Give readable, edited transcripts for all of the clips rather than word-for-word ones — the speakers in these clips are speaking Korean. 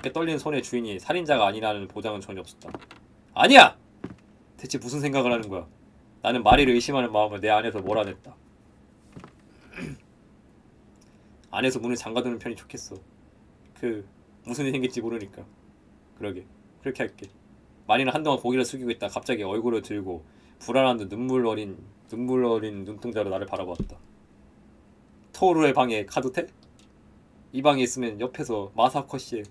차갑게 떨리는 손의 주인이 살인자가 아니라는 보장은 전혀 없었다. 아니야! 대체 무슨 생각을 하는 거야? 나는 마리를 의심하는 마음을 내 안에서 몰아냈다. 안에서 문을 잠가두는 편이 좋겠어. 무슨 일이 생길지 모르니까. 그러게. 그렇게 할게. 마리는 한동안 고개를 숙이고 있다 갑자기 얼굴을 들고 불안한 듯 눈물 어린 눈동자로 나를 바라보았다. 토르의 방에 가도 돼? 이 방에 있으면 옆에서 마사코 씨의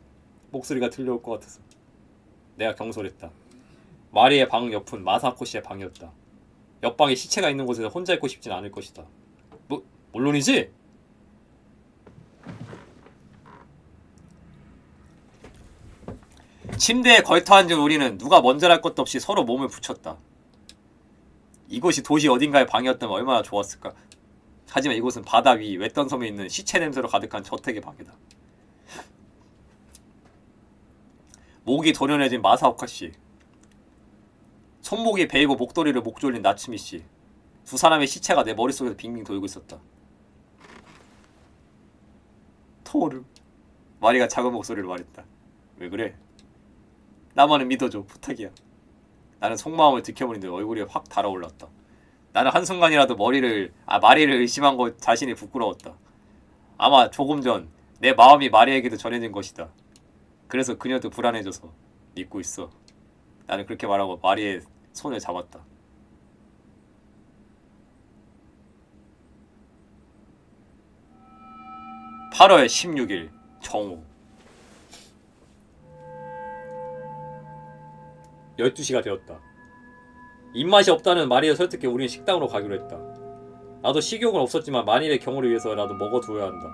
목소리가 들려올 것 같아서. 내가 경솔했다. 마리의 방 옆은 마사코 씨의 방이었다. 옆방에 시체가 있는 곳에서 혼자 있고 싶진 않을 것이다. 물론이지? 침대에 걸터앉은 우리는 누가 먼저랄 것도 없이 서로 몸을 붙였다. 이곳이 도시 어딘가의 방이었다면 얼마나 좋았을까. 하지만 이곳은 바다 위 외딴 섬에 있는 시체 냄새로 가득한 저택의 방이다. 목이 도련해진 마사오카씨, 손목이 베이고 목도리를 목 졸린 나츠미씨, 두 사람의 시체가 내 머릿속에서 빙빙 돌고 있었다. 토르, 마리가 작은 목소리로 말했다. 왜 그래? 나만은 믿어줘. 부탁이야. 나는 속마음을 들켜버린 듯 얼굴이 확 달아올랐다. 나는 한순간이라도 마리를 의심한 것 자신이 부끄러웠다. 아마 조금 전 내 마음이 마리에게도 전해진 것이다. 그래서 그녀도 불안해져서 믿고 있어. 나는 그렇게 말하고 마리의 손을 잡았다. (8월 16일) 정오 12시가 되었다. 입맛이 없다는 마리를 설득해 우린 식당으로 가기로 했다. 나도 식욕은 없었지만 만일의 경우를 위해서라도 먹어두어야 한다.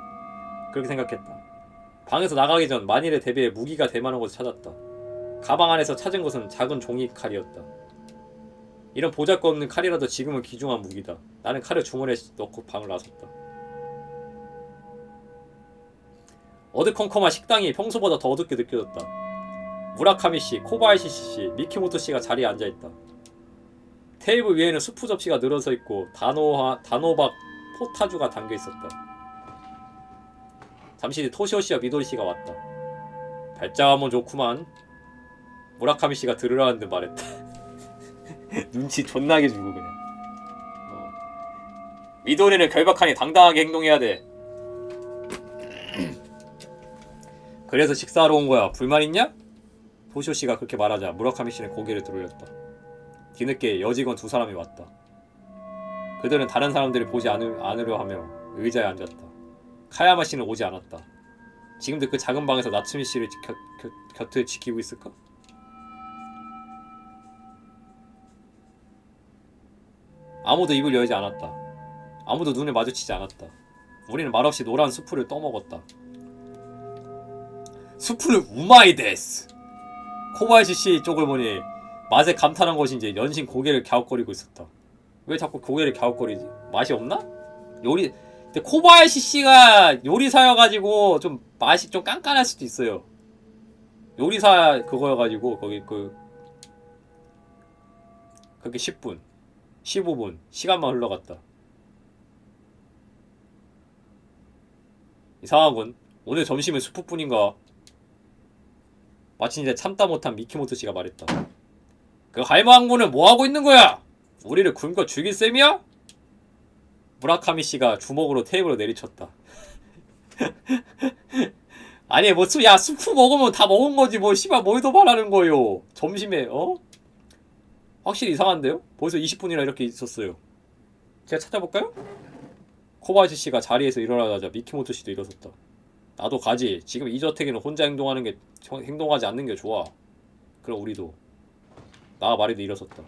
그렇게 생각했다. 방에서 나가기 전 만일에 대비해 무기가 될 만한 것을 찾았다. 가방 안에서 찾은 것은 작은 종이 칼이었다. 이런 보잘것없는 칼이라도 지금은 귀중한 무기다. 나는 칼을 주머니에 넣고 방을 나섰다. 어두컴컴한 식당이 평소보다 더 어둡게 느껴졌다. 무라카미씨, 코바야시씨, 미키모토씨가 자리에 앉아있다. 테이블 위에는 수프 접시가 늘어서 있고 단호박 포타주가 담겨있었다. 잠시 뒤 토시오씨와 미도리씨가 왔다. 발자하면 좋구만. 무라카미씨가 들으라는 듯 말했다. 눈치 존나게 주고 그냥. 미도리는 결박하니 당당하게 행동해야 돼. 그래서 식사하러 온 거야. 불만 있냐? 토시오씨가 그렇게 말하자 무라카미씨는 고개를 들올렸다. 뒤늦게 여직원 두 사람이 왔다. 그들은 다른 사람들을 보지 않으려 하며 의자에 앉았다. 카야마씨는 오지 않았다. 지금도 그 작은 방에서 나츠미씨를 곁을 지키고 있을까? 아무도 입을 열지 않았다. 아무도 눈을 마주치지 않았다. 우리는 말없이 노란 수프를 떠먹었다. 수프는 우마이 데스! 코바야시씨 쪽을 보니 맛에 감탄한 것인지 연신 고개를 갸웃거리고 있었다. 왜 자꾸 고개를 갸웃거리지? 맛이 없나? 근데 코바야시씨가 요리사여가지고 좀 맛이 좀 깐깐할 수도 있어요. 요리사 그거여가지고 거기 그게 10분 15분 시간만 흘러갔다. 이상하군. 오늘 점심은 수프뿐인가? 마치 이제 참다 못한 미키모토씨가 말했다. 그 할망구는 뭐하고 있는 거야? 우리를 굶겨 죽일 셈이야? 무라카미씨가 주먹으로 테이블을 내리쳤다. 아니 야 수프 먹으면 다 먹은 거지 뭐 씨발 뭘 더 바라는 거요. 점심에 확실히 이상한데요? 벌써 20분이나 이렇게 있었어요. 제가 찾아볼까요? 코바야시씨가 자리에서 일어나자자 미키모토씨도 일어섰다. 나도 가지. 지금 이 저택에는 혼자 행동하지 않는 게 좋아. 그럼 우리도. 나 마리도 일어섰다.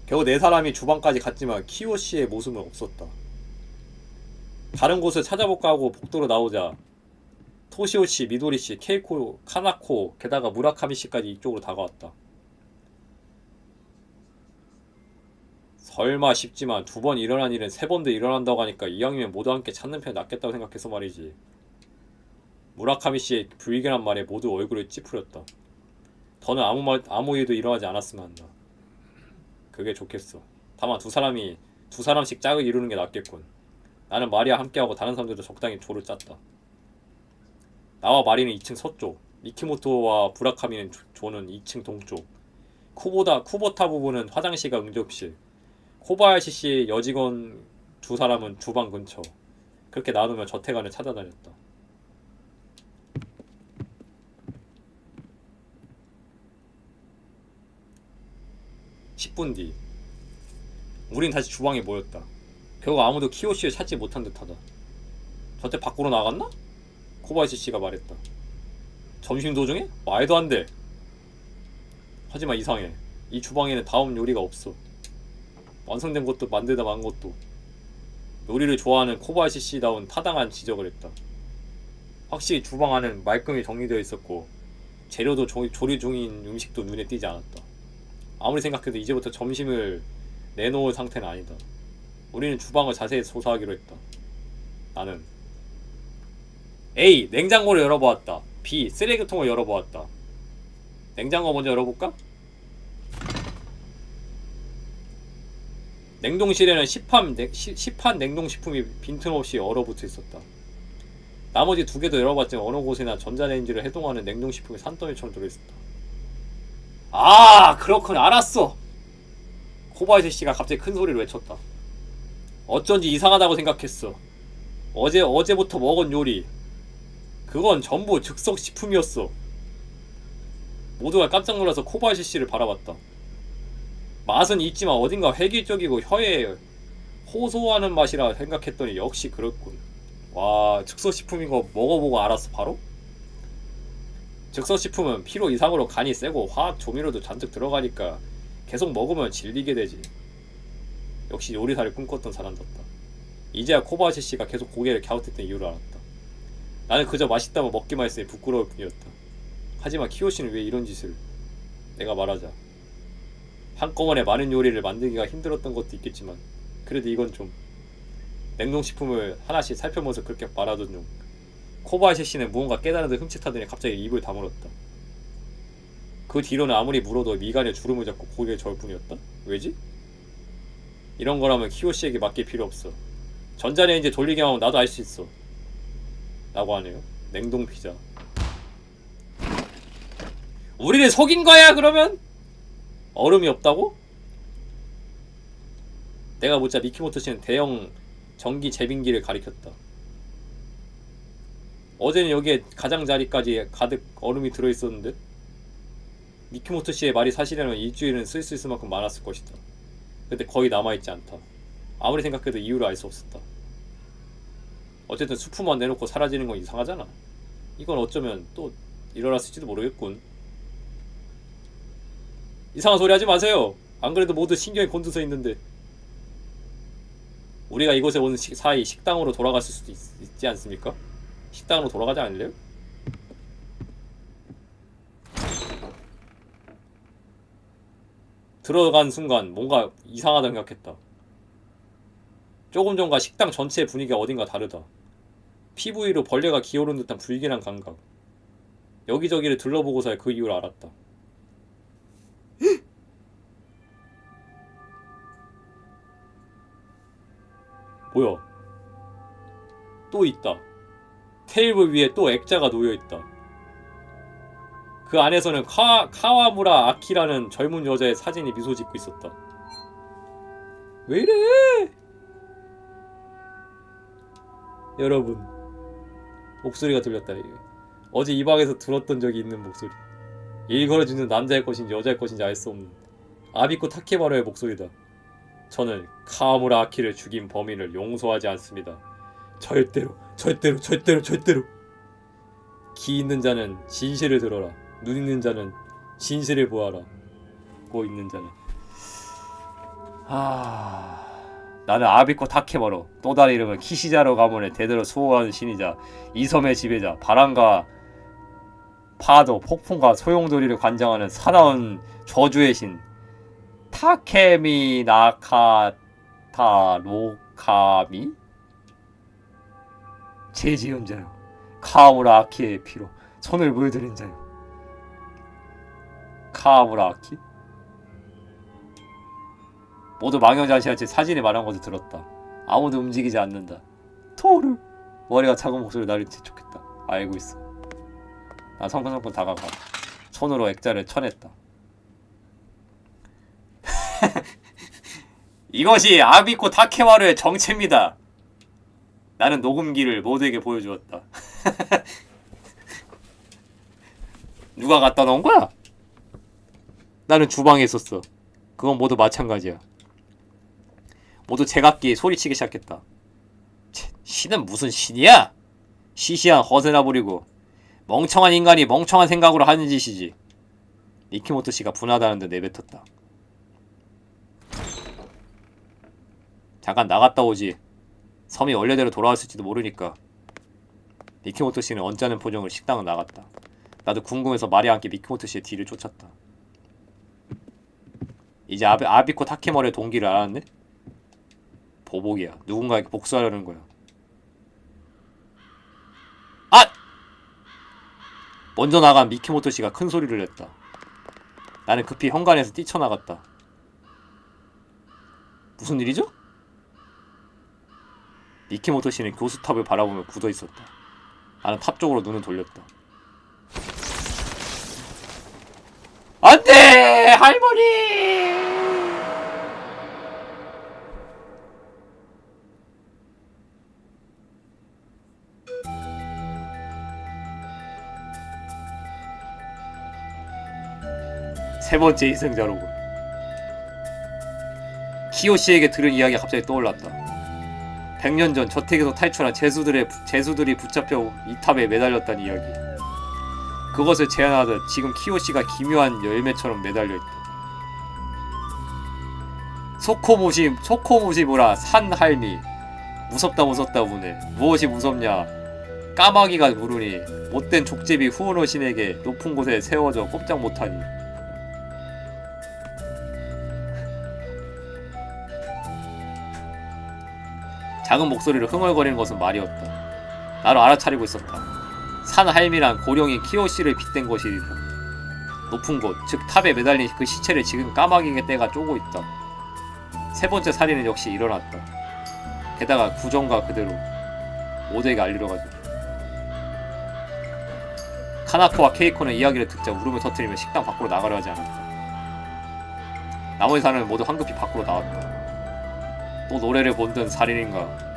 겨우 네 사람이 주방까지 갔지만 키요씨의 모습은 없었다. 다른 곳을 찾아볼까 하고 복도로 나오자 토시오씨, 미도리씨, 케이코, 카나코, 게다가 무라카미씨까지 이쪽으로 다가왔다. 설마 싶지만 두 번 일어난 일은 세 번도 일어난다고 하니까 이왕이면 모두 함께 찾는 편이 낫겠다고 생각해서 말이지. 무라카미씨의 불길한 말에 모두 얼굴을 찌푸렸다. 더는 아무 일도 일어나지 않았으면 한다. 그게 좋겠어. 다만 두 사람씩 짝을 이루는 게 낫겠군. 나는 마리와 함께하고 다른 사람들도 적당히 조를 짰다. 나와 마리는 2층 서쪽, 미키모토와 부라카미는 조는 2층 동쪽, 쿠보타 부부는 화장실과 응접실, 코바야시 씨 여직원 두 사람은 주방 근처. 그렇게 나누며 저택 안을 찾아다녔다. 10분 뒤, 우린 다시 주방에 모였다. 결국 아무도 키요시를 찾지 못한 듯하다. 저때 밖으로 나갔나? 코바야시 씨가 말했다. 점심 도중에? 말도 안 돼. 하지만 이상해. 이 주방에는 다음 요리가 없어. 완성된 것도 만들다 만 것도. 요리를 좋아하는 코바야시 씨다운 타당한 지적을 했다. 확실히 주방 안은 말끔히 정리되어 있었고 재료도 조리 중인 음식도 눈에 띄지 않았다. 아무리 생각해도 이제부터 점심을 내놓을 상태는 아니다. 우리는 주방을 자세히 조사하기로 했다. 나는 A. 냉장고를 열어보았다. B. 쓰레기통을 열어보았다. 냉장고 먼저 열어볼까? 냉동실에는 시판 냉동식품이 빈틈없이 얼어붙어 있었다. 나머지 두 개도 열어봤지만 어느 곳에나 전자레인지를 해동하는 냉동식품이 산더미처럼 들어있었다. 아, 그렇군. 알았어. 코바야시 씨가 갑자기 큰 소리로 외쳤다. 어쩐지 이상하다고 생각했어. 어제부터 먹은 요리, 그건 전부 즉석식품이었어. 모두가 깜짝 놀라서 코바야시 씨를 바라봤다. 맛은 있지만 어딘가 획일적이고 혀에 호소하는 맛이라 생각했더니 역시 그렇군. 와, 즉석식품인 거 먹어보고 알았어 바로? 즉석식품은 필요 이상으로 간이 세고 화학 조미료도 잔뜩 들어가니까 계속 먹으면 질리게 되지. 역시 요리사를 꿈꿨던 사람답다. 이제야 코바야시 씨가 계속 고개를 갸웃했던 이유를 알았다. 나는 그저 맛있다고 먹기만 했으니 부끄러울 뿐이었다. 하지만 키요시는 왜 이런 짓을... 내가 말하자. 한꺼번에 많은 요리를 만들기가 힘들었던 것도 있겠지만 그래도 이건 좀... 냉동식품을 하나씩 살펴보면서 그렇게 말하던 중 코바야시 씨는 무언가 깨달은 듯 흠칫하더니 갑자기 입을 다물었다. 그 뒤로는 아무리 물어도 미간에 주름을 잡고 고개를 저을 뿐이었다? 왜지? 이런 거라면 키요시에게 맡길 필요 없어. 전자레인지 돌리기만 하면 나도 알 수 있어. 라고 하네요. 냉동 피자. 우리를 속인 거야 그러면? 얼음이 없다고? 내가 묻자 미키모토 씨는 대형 전기 제빙기를 가리켰다. 어제는 여기에 가장자리까지 가득 얼음이 들어있었는데? 미키모토 씨의 말이 사실이라면 일주일은 쓸 수 있을 만큼 많았을 것이다. 근데 거의 남아있지 않다. 아무리 생각해도 이유를 알 수 없었다. 어쨌든 수프만 내놓고 사라지는 건 이상하잖아. 이건 어쩌면 또 일어났을지도 모르겠군. 이상한 소리 하지 마세요. 안 그래도 모두 신경이 곤두서 있는데. 우리가 이곳에 오는 사이 식당으로 돌아갔을 수도 있지 않습니까? 식당으로 돌아가지 않을래요? 들어간 순간 뭔가 이상하다 생각했다. 조금 전과 식당 전체의 분위기가 어딘가 다르다. 피부 위로 벌레가 기어오른 듯한 불길한 감각. 여기저기를 둘러보고서야 그 이유를 알았다. 뭐야? 또 있다. 테이블 위에 또 액자가 놓여있다. 그 안에서는 카와무라 아키라는 젊은 여자의 사진이 미소 짓고 있었다. 왜 이래? 여러분, 목소리가 들렸다. 어제 이 방에서 들었던 적이 있는 목소리. 일걸어주는 남자의 것인지 여자의 것인지 알 수 없는 아비코 타케마루의 목소리다. 저는 카와무라 아키를 죽인 범인을 용서하지 않습니다. 절대로. 귀 있는 자는 진실을 들어라. 눈 있는 자는 진실을 보아라. 고 있는 자는. 나는 아비코 타케마루, 또 다른 이름은 키시자루 가문의 대대로 수호하는 신이자 이 섬의 지배자, 바람과 파도, 폭풍과 소용돌이를 관장하는 사나운 저주의 신 타케미 나카타 로카미? 제지은 자요, 카와무라 아키의 피로 손을 물들인 자요. 카와무라 아키? 모두 망연자실한 채 사진에 말한 것을 들었다. 아무도 움직이지 않는다. 토르! 머리가 작은 목소리로 나를 재촉했다. 알고 있어. 난 성큼성큼 다가가 손으로 액자를 쳐냈다. 이것이 아비코 타케마루의 정체입니다. 나는 녹음기를 모두에게 보여주었다. 누가 갖다 놓은 거야? 나는 주방에 있었어. 그건 모두 마찬가지야. 모두 제각기 소리치기 시작했다. 신은 무슨 신이야? 시시한 허세나 부리고 멍청한 인간이 멍청한 생각으로 하는 짓이지. 미키모토 씨가 분하다는 듯 내뱉었다. 잠깐 나갔다 오지. 섬이 원래대로 돌아왔을지도 모르니까. 미키모토 씨는 언짢은 표정으로 식당을 나갔다. 나도 궁금해서 말이 않게 미키모토 씨의 뒤를 쫓았다. 이제 아비코 타케머리의 동기를 알았네? 보복이야. 누군가에게 복수하려는 거야. 아! 먼저 나간 미키모토 씨가 큰 소리를 냈다. 나는 급히 현관에서 뛰쳐나갔다. 무슨 일이죠? 미키모토 씨는 교수탑을 바라보며 굳어있었다. 나는 탑 쪽으로 눈을 돌렸다. 안돼! 할머니! 세 번째 희생자로군. 키요시에게 들은 이야기가 갑자기 떠올랐다. 100년 전 저택에서 탈출한 제수들이 붙잡혀 이 탑에 매달렸다는 이야기. 그것을 제안하듯 지금 키요시가 기묘한 열매처럼 매달려있다. 소코모시무라 산할미. 무섭다 우네. 무엇이 무섭냐. 까마귀가 물으니 못된 족제비 후오노 신에게 높은 곳에 세워져 꼼짝 못하니. 작은 목소리로 흥얼거리는 것은 말이었다. 나로 알아차리고 있었다. 산할미란 고령인 키요시를 빗댄 것이다. 높은 곳, 즉 탑에 매달린 그 시체를 지금 까마귀의 떼가 쪼고 있다. 세 번째 살인은 역시 일어났다. 게다가 구정과 그대로 모두에게 알리러 가지고. 카나코와 케이코는 이야기를 듣자 울음을 터뜨리며 식당 밖으로 나가려 하지 않았다. 나머지 사람은 모두 황급히 밖으로 나왔다. 또 노래를 본든 살인인가.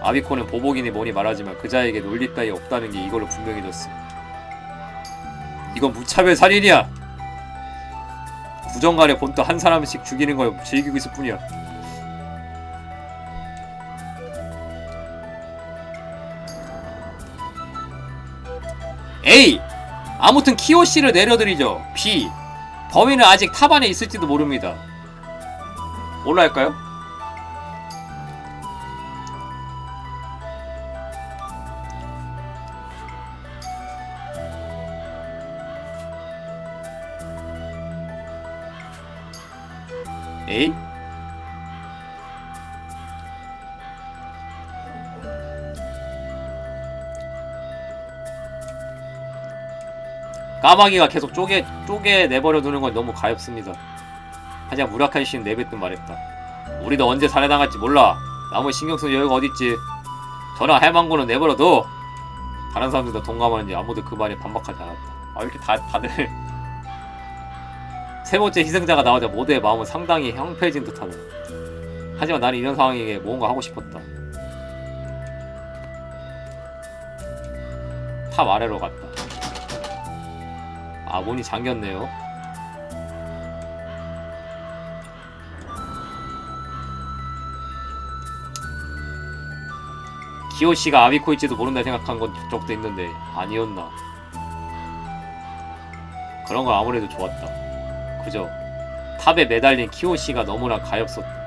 아비코는 보복이니 뭐니 말하지만 그자에게 놀릴 따위 없다는 게 이걸로 분명해졌어. 이건 무차별 살인이야. 구정간에 본떠 한 사람씩 죽이는 걸 즐기고 있을 뿐이야. A. 아무튼 키요시를 내려드리죠. B. 범인은 아직 탑 안에 있을지도 모릅니다. 뭘로 할까요? A? 까마귀가 계속 쪼개 내버려 두는 건 너무 가엾습니다. 하지만 무라카이 씨는 내뱉듯 말했다. 우리도 언제 살해당할지 몰라. 남을 신경쓸 여유가 어딨지. 저랑 할망구는 내버려둬. 다른 사람들도 동감하는지 아무도 그 말에 반박하지 않았다. 아, 이렇게 다들 세 번째 희생자가 나오자 모두의 마음은 상당히 황폐해진 듯하다. 하지만 나는 이런 상황에게 무언가 하고 싶었다. 탑 아래로 갔다. 아, 문이 잠겼네요. 기호씨가 아비코일지도 모른다 생각한 건 적도 있는데 아니었나. 그런 건 아무래도 좋았다. 그저 탑에 매달린 키오씨가 너무나 가엾었다.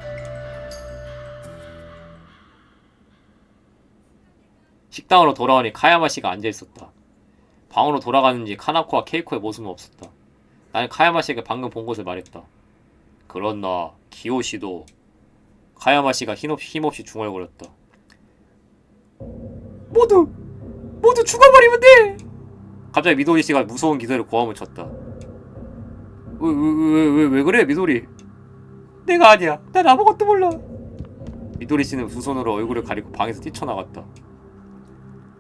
식당으로 돌아오니 카야마씨가 앉아있었다. 방으로 돌아가는지 카나코와 케이코의 모습은 없었다. 나는 카야마씨에게 방금 본 것을 말했다. 그렇나 키오씨도. 카야마씨가 힘없이 중얼거렸다. 모두 죽어버리면 돼! 갑자기 미도리씨가 무서운 기세로 고함을 쳤다. 왜 그래 미도리? 내가 아니야. 난 아무것도 몰라. 미도리씨는 두 손으로 얼굴을 가리고 방에서 뛰쳐나갔다.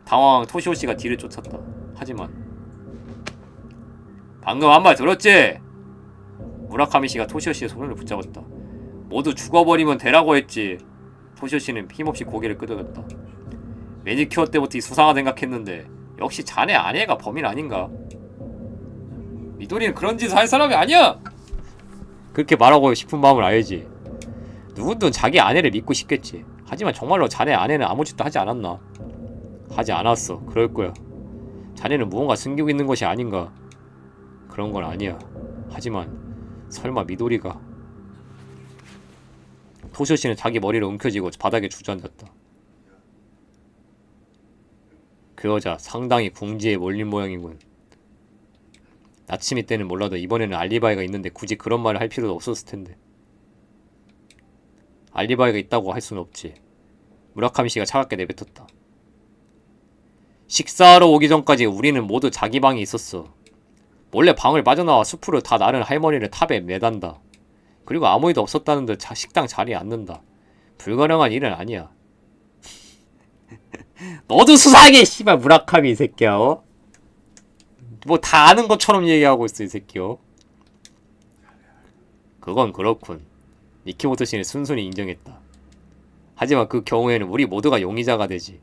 당황한 토시오씨가 뒤를 쫓았다. 하지만 방금 한 말 들었지? 무라카미 씨가 토시오 씨의 손을 붙잡았다. 모두 죽어버리면 되라고 했지. 토시오 씨는 힘없이 고개를 끄덕였다. 매니큐어 때부터 이 수상하다 생각했는데 역시 자네 아내가 범인 아닌가? 미도리는 그런 짓을 할 사람이 아니야! 그렇게 말하고 싶은 마음을 알지. 누구든 자기 아내를 믿고 싶겠지. 하지만 정말로 자네 아내는 아무 짓도 하지 않았나? 하지 않았어. 그럴 거야. 자네는 무언가 숨기고 있는 것이 아닌가? 그런 건 아니야. 하지만 설마 미도리가... 토시오 씨는 자기 머리를 움켜쥐고 바닥에 주저앉았다. 그 여자 상당히 궁지에 몰린 모양이군. 나츠미 때는 몰라도 이번에는 알리바이가 있는데 굳이 그런 말을 할 필요도 없었을 텐데. 알리바이가 있다고 할 수는 없지. 무라카미 씨가 차갑게 내뱉었다. 식사하러 오기 전까지 우리는 모두 자기 방에 있었어. 몰래 방을 빠져나와 숲으로 다 나른 할머니를 탑에 매단다. 그리고 아무 일도 없었다는 듯 식당 자리에 앉는다. 불가능한 일은 아니야. 너도 수상해 씨발 무라카미 이 새끼야. 어? 뭐 다 아는 것처럼 얘기하고 있어 이 새끼요. 그건 그렇군. 미키모토 씨는 순순히 인정했다. 하지만 그 경우에는 우리 모두가 용의자가 되지.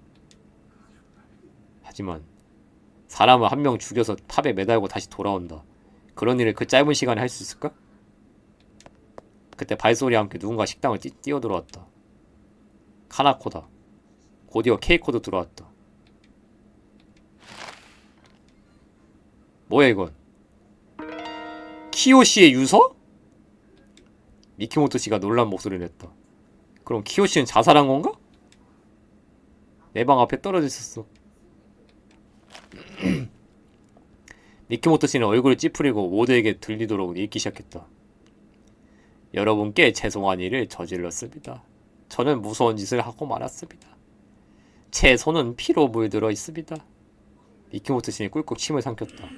하지만 사람을 한 명 죽여서 탑에 매달고 다시 돌아온다. 그런 일을 그 짧은 시간에 할 수 있을까? 그때 발소리와 함께 누군가 식당을 뛰어들어왔다. 카나코다. 곧이어 케이코도 들어왔다. 뭐야 이건? 키요시의 유서? 미키모토 씨가 놀란 목소리를 냈다. 그럼 키요시는 자살한 건가? 내 방 앞에 떨어져 있었어. 미키모토 씨는 얼굴을 찌푸리고 모두에게 들리도록 읽기 시작했다. 여러분께 죄송한 일을 저질렀습니다. 저는 무서운 짓을 하고 말았습니다. 제 손은 피로 물들어 있습니다. 미키모토 씨는 꿀꺽 침을 삼켰다.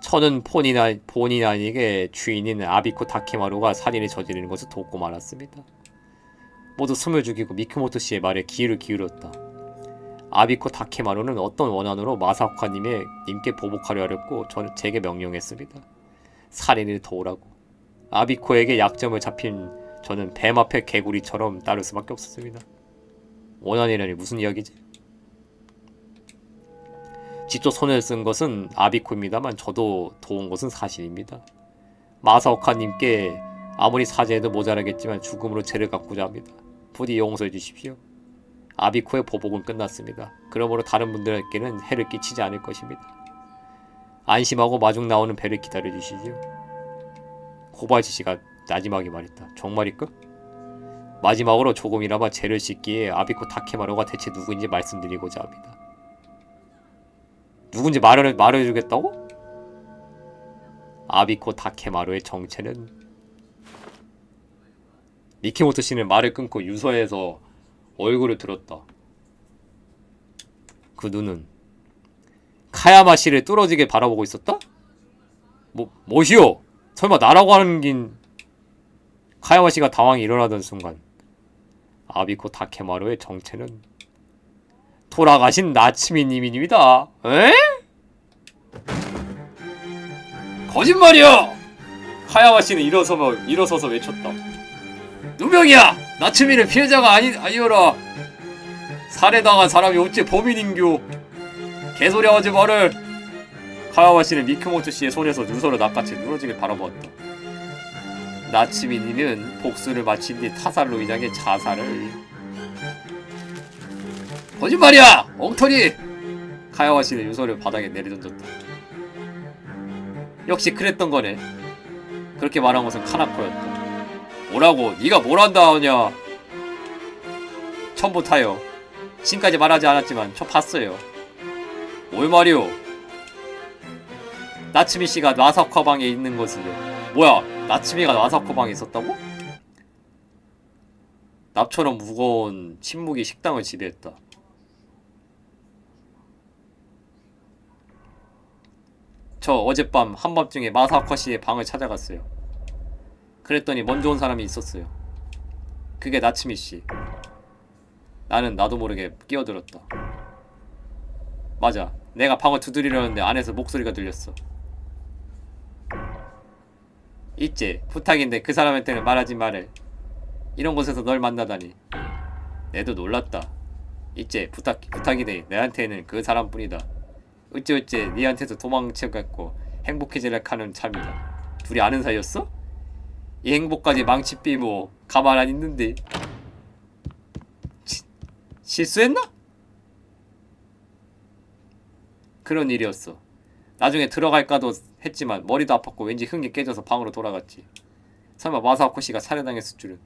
저는 본인 아니게 주인인 아비코 다케마루가 살인을 저지르는 것을 돕고 말았습니다. 모두 숨을 죽이고 미키모토 씨의 말에 귀를 기울였다. 아비코 다케마루는 어떤 원한으로 님께 보복하려 하였고 제게 명령했습니다. 살인을 도우라고. 아비코에게 약점을 잡힌 저는 뱀 앞에 개구리처럼 따를 수밖에 없었습니다. 원한이라니 무슨 이야기지? 직접 손을 쓴 것은 아비코입니다만 저도 도운 것은 사실입니다. 마사오카님께 아무리 사죄해도 모자라겠지만 죽음으로 죄를 갚고자 합니다. 부디 용서해 주십시오. 아비코의 보복은 끝났습니다. 그러므로 다른 분들에게는 해를 끼치지 않을 것입니다. 안심하고 마중 나오는 배를 기다려주시지요. 코바야시 씨가 마지막에 말했다. 정말일까? 마지막으로 조금이나마 죄를 씻기에 아비코 다케마루가 대체 누구인지 말씀드리고자 합니다. 누군지 말해주겠다고? 아비코 다케마루의 정체는... 미키모토 씨는 말을 끊고 유서에서 얼굴을 들었다. 그 눈은 카야마 씨를 뚫어지게 바라보고 있었다? 뭐시오? 설마 나라고 하는 긴... 카야마 씨가 당황히 일어나던 순간 아비코 다케마루의 정체는 돌아가신 나츠미님입니다. 에? 거짓말이야! 카야마 씨는 일어서서 외쳤다. 누명이야! 나츠미는 피해자가 아니어라. 살해당한 사람이 어째 범인인교. 개소리 하지 말을. 카야마 씨는 미키모토 씨의 손에서 유서를 낚아채 누러지게 바라보았다. 나츠미님은 복수를 마친 뒤 타살로 위장해 자살을... 거짓말이야! 엉터리! 카야마 씨는 유서를 바닥에 내려던졌다. 역시 그랬던 거네. 그렇게 말한 것은 카나코였다. 뭐라고? 네가 뭘 한다 하냐? 처음부터요. 지금까지 말하지 않았지만 저 봤어요. 뭘 말이오? 나츠미 씨가 마사코 방에 있는 것을... 뭐야? 나츠미가 마사코 방에 있었다고? 납처럼 무거운 침묵이 식당을 지배했다. 저 어젯밤 한밤중에 마사코 씨의 방을 찾아갔어요. 그랬더니 먼저 온 사람이 있었어요. 그게 나츠미 씨. 나는 나도 모르게 끼어들었다. 맞아. 내가 방을 두드리려는데 안에서 목소리가 들렸어. 있지. 부탁인데 그 사람한테는 말하지 말해. 이런 곳에서 널 만나다니. 내도 놀랐다. 있지. 부탁이네. 내한테는 그 사람뿐이다. 어찌 니한테서 도망쳐갔고 행복해지려 하는 참이다. 둘이 아는 사이였어? 이 행복까지 망치삐 뭐 가만 안 있는데. 실수했나? 그런 일이었어. 나중에 들어갈까도 했지만 머리도 아팠고 왠지 흥이 깨져서 방으로 돌아갔지. 설마 마사오코 씨가 살해당했을 줄은.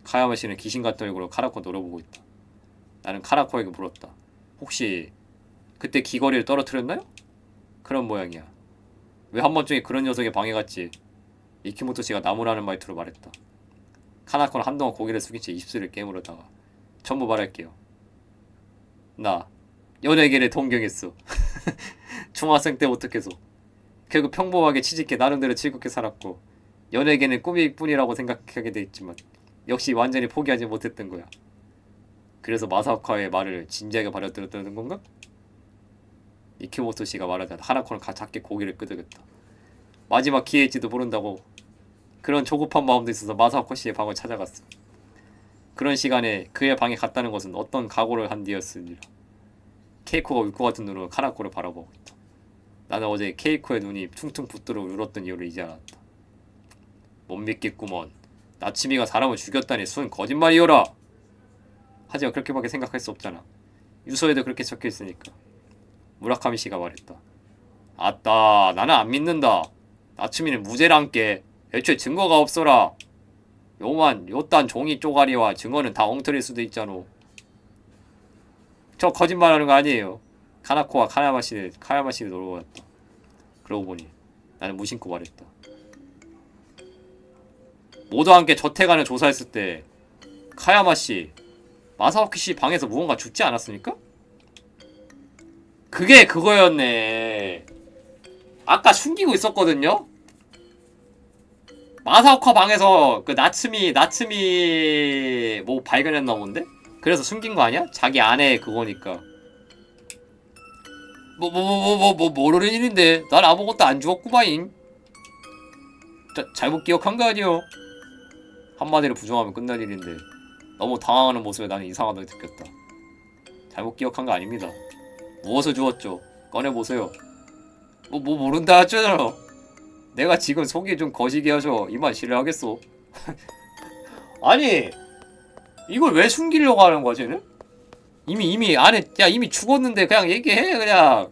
카야마 씨는 귀신 같은 얼굴로 카라코 노려보고 있다. 나는 카라코에게 물었다. 혹시 그때 귀걸이를 떨어뜨렸나요? 그런 모양이야. 왜 한번중에 그런 녀석의 방에 갔지? 이키모토 씨가 나무라는 말투로 말했다. 카나코는 한동안 고개를 숙인 채 입술을 깨물었다가 전부 말할게요. 나 연예계를 동경했어. 중학생 때부터 계속. 결국 평범하게 취직해 나름대로 즐겁게 살았고 연예계는 꿈일 뿐이라고 생각하게 됐지만 역시 완전히 포기하지 못했던 거야. 그래서 마사오카의 말을 진지하게 받아들였다는 건가? 이키모토 씨가 말하자 하나코는 작게 고개를 끄덕였다. 마지막 기회일지도 모른다고. 그런 조급한 마음도 있어서 마사오코 씨의 방을 찾아갔어. 그런 시간에 그의 방에 갔다는 것은 어떤 각오를 한 뒤였으리라. 케이코가 울 것 같은 눈으로 카나코를 바라보고 있다. 나는 어제 케이코의 눈이 퉁퉁 붓도록 울었던 이유를 이제 알았다. 못 믿겠구먼. 나츠미가 사람을 죽였다니 순 거짓말이오라. 하지만 그렇게밖에 생각할 수 없잖아. 유서에도 그렇게 적혀있으니까. 무라카미 씨가 말했다. 아따, 나는 안 믿는다. 나츠미는 무죄란께. 애초에 증거가 없어라. 요딴 종이 쪼가리와 증거는 다 엉터리일 수도 있잖아. 저 거짓말하는 거 아니에요. 카나코와 카야마 씨를 놀러 갔다. 그러고 보니 나는 무심코 말했다. 모두 함께 저택안을 조사했을 때 카야마 씨, 마사오키 씨 방에서 무언가 죽지 않았습니까? 그게 그거였네. 아까 숨기고 있었거든요? 마사오카 방에서 그 나츠미 뭐 발견했나 본데? 그래서 숨긴 거 아니야? 자기 아내 그거니까. 모르는 일인데 난 아무것도 안 죽었구마잉. 잘못 기억한 거 아니요? 한마디로 부정하면 끝날 일인데 너무 당황하는 모습에 나는 이상하다고 느꼈다. 잘못 기억한 거 아닙니다. 무엇을 주었죠? 꺼내보세요. 모른다 하잖아. 내가 지금 속이 좀 거시기 하죠. 이만 실례하겠소. 아니 이걸 왜 숨기려고 하는 거야 쟤는? 이미 안에 이미 죽었는데 그냥 얘기해 그냥.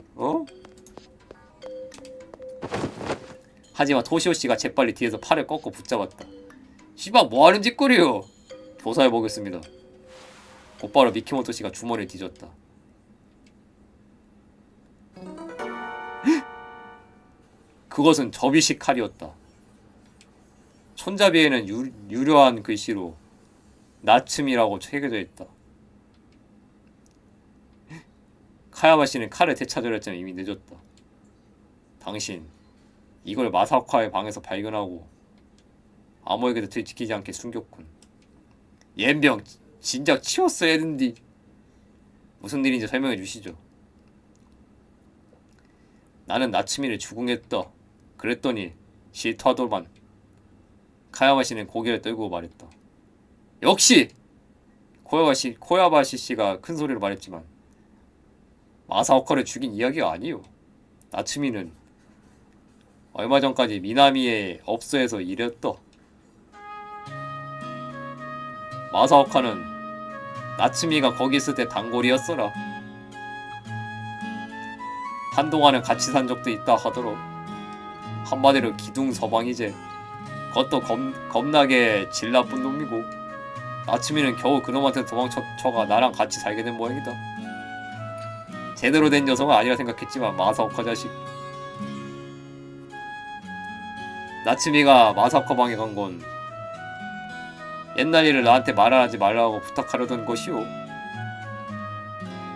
하지만 토시오씨가 재빨리 뒤에서 팔을 꺾고 붙잡았다. 씨발 뭐하는 짓거리요? 조사해보겠습니다. 곧바로 미키모토씨가 주머니를 뒤졌다. 그것은 접이식 칼이었다. 손잡이에는 유려한 글씨로 나츠미라고 새겨져 있다. 카야마 씨는 칼을 되찾으려 했지만 이미 늦었다. 당신 이걸 마사오카의 방에서 발견하고 아무에게도 들키지 않게 숨겼군. 옌병 진작 치웠어야 했는디. 무슨 일인지 설명해 주시죠. 나는 나츠미를 죽응했다. 그랬더니 싫다더만. 카야마 씨는 고개를 떨고 말했다. 역시! 코야바시 씨가 큰 소리로 말했지만 마사오카를 죽인 이야기가 아니요. 나츠미는 얼마 전까지 미나미의 업소에서 일했다. 마사오카는 나츠미가 거기 있을 때 단골이었어라. 한동안은 같이 산 적도 있다 하더러. 한마디로 기둥 서방이제. 그것도 겁나게 질 나쁜 놈이고 나츠미는 겨우 그놈한테 도망쳐가 나랑 같이 살게 된 모양이다. 제대로 된 녀석은 아니라 생각했지만 마사오카 자식. 나츠미가 마사오카 방에 간 건 옛날 일을 나한테 말하지 말라고 부탁하려던 것이오.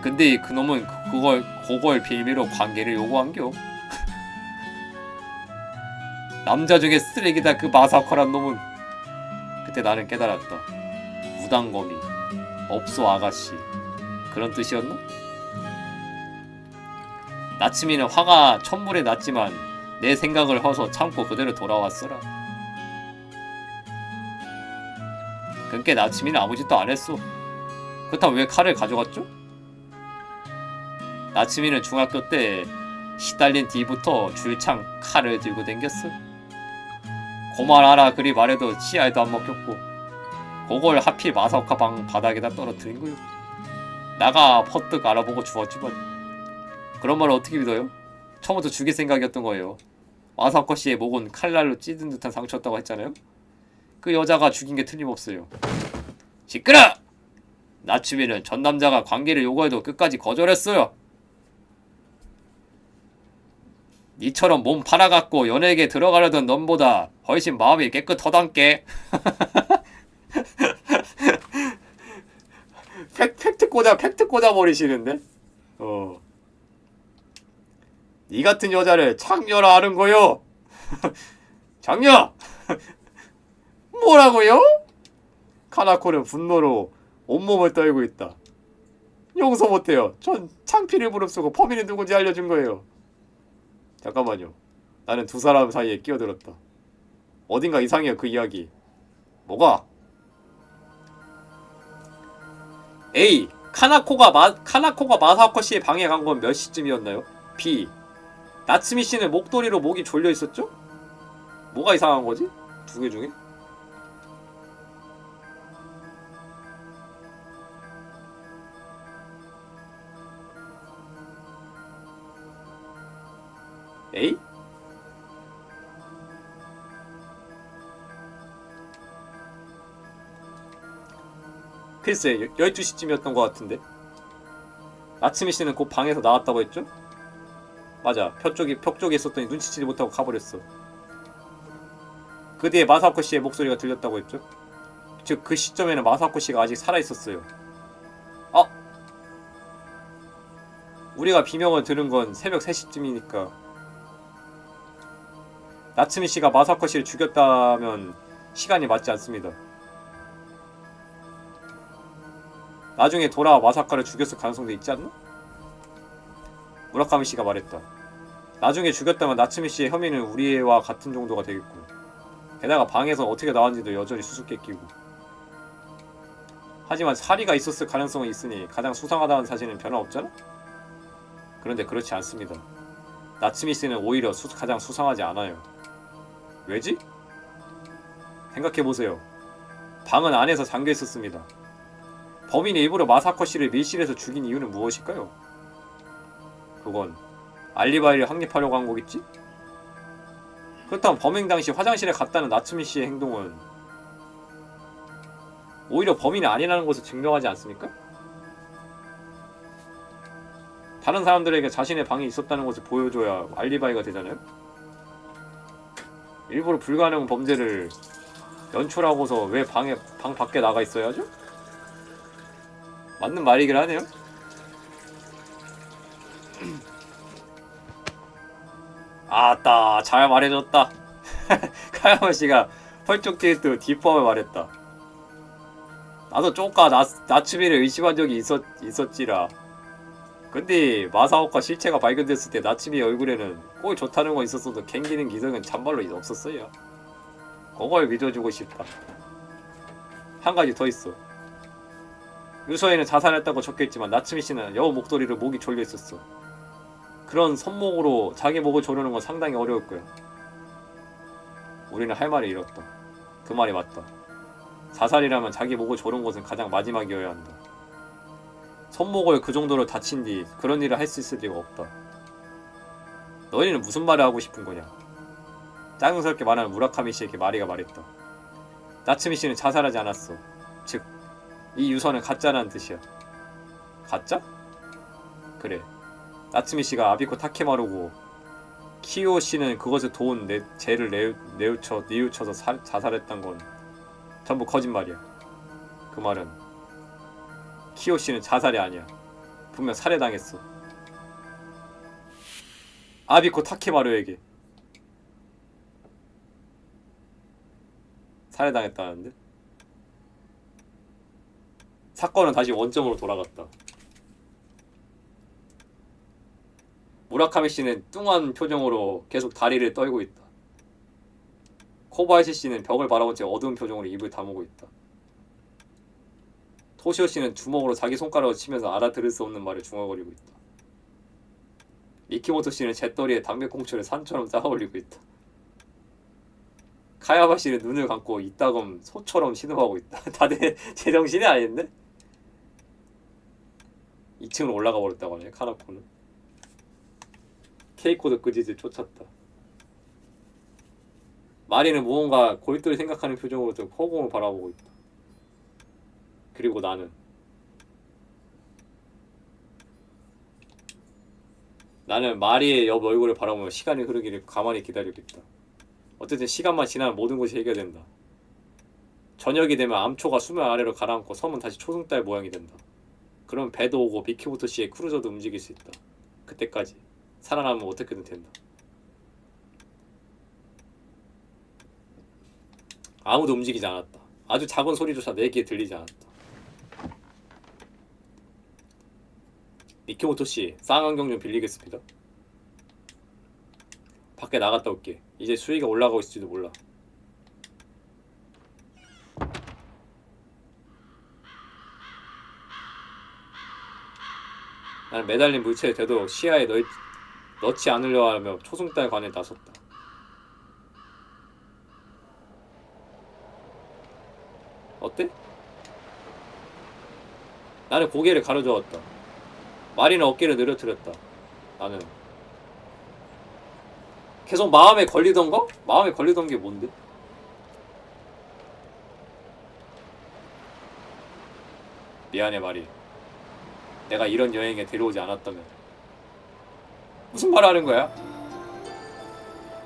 근데 그놈은 그걸 빌미로 관계를 요구한겨. 남자 중에 쓰레기다 그 마사오카란 놈은. 그때 나는 깨달았다. 무당거미, 업소 아가씨 그런 뜻이었나? 나츠미는 화가 천불에 났지만 내 생각을 허서 참고 그대로 돌아왔어라. 그렇게 나츠미는 아무 짓도 안 했어. 그렇다면 왜 칼을 가져갔죠? 나츠미는 중학교 때 시달린 뒤부터 줄창 칼을 들고 댕겼어. 고말하라 그리 말해도 치아에도 안 먹혔고 그걸 하필 마사오카 방 바닥에다 떨어뜨린 거요. 나가 퍼뜩 알아보고 주웠지만 그런 말을 어떻게 믿어요? 처음부터 죽일 생각이었던 거예요. 마사오카 씨의 목은 칼날로 찌든 듯한 상처였다고 했잖아요. 그 여자가 죽인 게 틀림없어요. 시끄러! 나츠미는 전 남자가 관계를 요구해도 끝까지 거절했어요. 니처럼 몸 팔아갖고 연예계에 들어가려던 넌보다 훨씬 마음이 깨끗하단께. 팩트 꽂아 버리시는데? 니 같은 여자를 창녀라 하는 거요. 창녀! 뭐라고요? 카나코는 분노로 온몸을 떨고 있다. 용서 못해요. 전 창피를 무릅쓰고 범인이 누군지 알려준 거예요. 잠깐만요. 나는 두 사람 사이에 끼어들었다. 어딘가 이상해요, 그 이야기. 뭐가? A. 카나코가 마사오카 씨의 방에 간 건 몇 시쯤이었나요? B. 나츠미 씨는 목도리로 목이 졸려 있었죠? 뭐가 이상한 거지? 두 개 중에? A? 글쎄 12시쯤이었던 것 같은데. 나츠미 씨는 곧 방에서 나왔다고 했죠? 맞아. 벽 쪽에 있었더니 눈치채지 못하고 가버렸어. 그 뒤에 마사오코 씨의 목소리가 들렸다고 했죠? 즉 그 시점에는 마사오코 씨가 아직 살아있었어요. 우리가 비명을 들은 건 새벽 3시쯤이니까 나츠미 씨가 마사오코 씨를 죽였다면 시간이 맞지 않습니다. 나중에 돌아와 마사카를 죽였을 가능성도 있지 않나? 무라카미 씨가 말했다. 나중에 죽였다면 나츠미 씨의 혐의는 우리와 같은 정도가 되겠고 게다가 방에서 어떻게 나왔는지도 여전히 수수께끼고 하지만 사리가 있었을 가능성은 있으니 가장 수상하다는 사실은 변함없잖아? 그런데 그렇지 않습니다. 나츠미 씨는 오히려 가장 수상하지 않아요. 왜지? 생각해보세요. 방은 안에서 잠겨있었습니다. 범인이 일부러 마사코 씨를 밀실에서 죽인 이유는 무엇일까요? 그건 알리바이를 확립하려고 한 거겠지? 그렇다면 범행 당시 화장실에 갔다는 나츠미 씨의 행동은 오히려 범인이 아니라는 것을 증명하지 않습니까? 다른 사람들에게 자신의 방이 있었다는 것을 보여줘야 알리바이가 되잖아요? 일부러 불가능 범죄를 연출하고서 왜 방 밖에 나가 있어야죠? 맞는 말이긴 하네요. 아따 잘 말해줬다. 카야마 씨가 펄쩍 뛸 뒷범을 말했다. 나도 쪼까 나츠미를 의심한 적이 있었지라. 근데 마사오카 실체가 발견됐을 때 나츠미의 얼굴에는 꼴 좋다는 건 있었어도 갱기는 기색은 참말로 없었어요. 그걸 믿어주고 싶다. 한 가지 더 있어. 유서에는 자살했다고 적혀있지만 나츠미 씨는 여우 목도리로 목이 졸려 있었어. 그런 손목으로 자기 목을 조르는 건 상당히 어려울 거야. 우리는 할 말을 잃었다. 그 말이 맞다. 자살이라면 자기 목을 조른 것은 가장 마지막이어야 한다. 손목을 그 정도로 다친 뒤 그런 일을 할 수 있을 리가 없다. 너희는 무슨 말을 하고 싶은 거냐? 짜증스럽게 말하는 무라카미 씨에게 마리가 말했다. 나츠미 씨는 자살하지 않았어. 즉, 이 유서는 가짜라는 뜻이야. 가짜? 그래. 나츠미 씨가 아비코 타케마루고 키요 씨는 그것을 도운 죄를 뉘우쳐서 자살했던 건 전부 거짓말이야. 그 말은 키요 씨는 자살이 아니야. 분명 살해당했어. 아비코 타케마루에게 살해당했다는데? 사건은 다시 원점으로 돌아갔다. 무라카미 씨는 뚱한 표정으로 계속 다리를 떨고 있다. 코바야시 씨는 벽을 바라본 채 어두운 표정으로 입을 다무고 있다. 토시오 씨는 주먹으로 자기 손가락을 치면서 알아들을 수 없는 말을 중얼거리고 있다. 미키모토 씨는 잿더리에 담배꽁초를 산처럼 쌓아올리고 있다. 카야바 씨는 눈을 감고 이따금 소처럼 신음하고 있다. 다들 제정신이 아닌데? 2층으로 올라가 버렸다고 하네, 카나코는. 케이코도 그 짓을 쫓았다. 마리는 무언가 골똘히 생각하는 표정으로 저 허공을 바라보고 있다. 그리고 나는 마리의 옆 얼굴을 바라보며 시간이 흐르기를 가만히 기다리고 있다. 어쨌든 시간만 지나면 모든 것이 해결된다. 저녁이 되면 암초가 수면 아래로 가라앉고 섬은 다시 초승달 모양이 된다. 그럼 배도 오고 미키모토 씨의 크루저도 움직일 수 있다. 그때까지 살아남으면 어떻게든 된다. 아무도 움직이지 않았다. 아주 작은 소리조차 내 귀에 들리지 않았다. 미키모토 씨, 쌍안경 좀 빌리겠습니다. 밖에 나갔다 올게. 이제 수위가 올라가고 있을지도 몰라. 나는 매달린 물체를 되도록 시야에 넣지 않으려 하며 초승달 관에 나섰다. 어때? 나는 고개를 가로저었다. 마리는 어깨를 늘어뜨렸다. 나는 계속 마음에 걸리던 거? 마음에 걸리던 게 뭔데? 미안해 마리. 내가 이런 여행에 데려오지 않았다면. 무슨 말 하는 거야?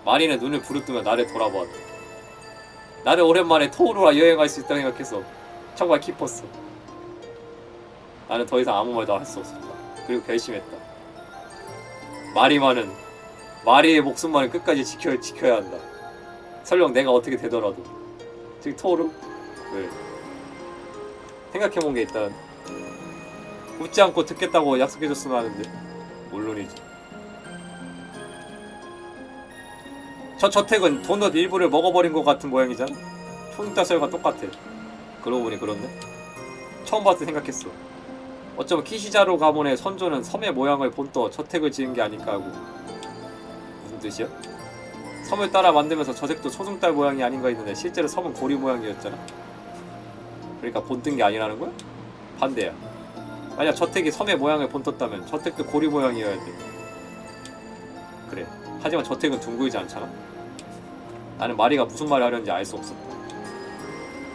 마리는 눈을 부릅뜨며 나를 돌아보았다. 나는 오랜만에 토우루와 여행할 수 있다고 생각해서 정말 기뻤어. 나는 더 이상 아무 말도 할 수 없었다. 그리고 결심했다. 마리의 목숨만은 끝까지 지켜야 한다. 설령 내가 어떻게 되더라도. 저기 토우루? 왜? 생각해본 게 일단 웃지 않고 듣겠다고 약속해줬으면 하는데. 물론이지. 저 저택은 도넛 일부를 먹어버린 것 같은 모양이잖아. 초승달설과 똑같아. 그러고 보니 그렇네. 처음 봤을 때 생각했어. 어쩌면 키시자루 가문의 선조는 섬의 모양을 본떠 저택을 지은 게 아닐까 하고. 무슨 뜻이야? 섬을 따라 만들면서 저택도 초승달 모양이 아닌가 했는데 실제로 섬은 고리 모양이었잖아. 그러니까 본뜬 게 아니라는 거야? 반대야. 만약 저택이 섬의 모양을 본떴다면 저택도 고리 모양이어야 돼. 그래. 하지만 저택은 둥글지 않잖아. 나는 마리가 무슨 말을 하려는지 알 수 없었다.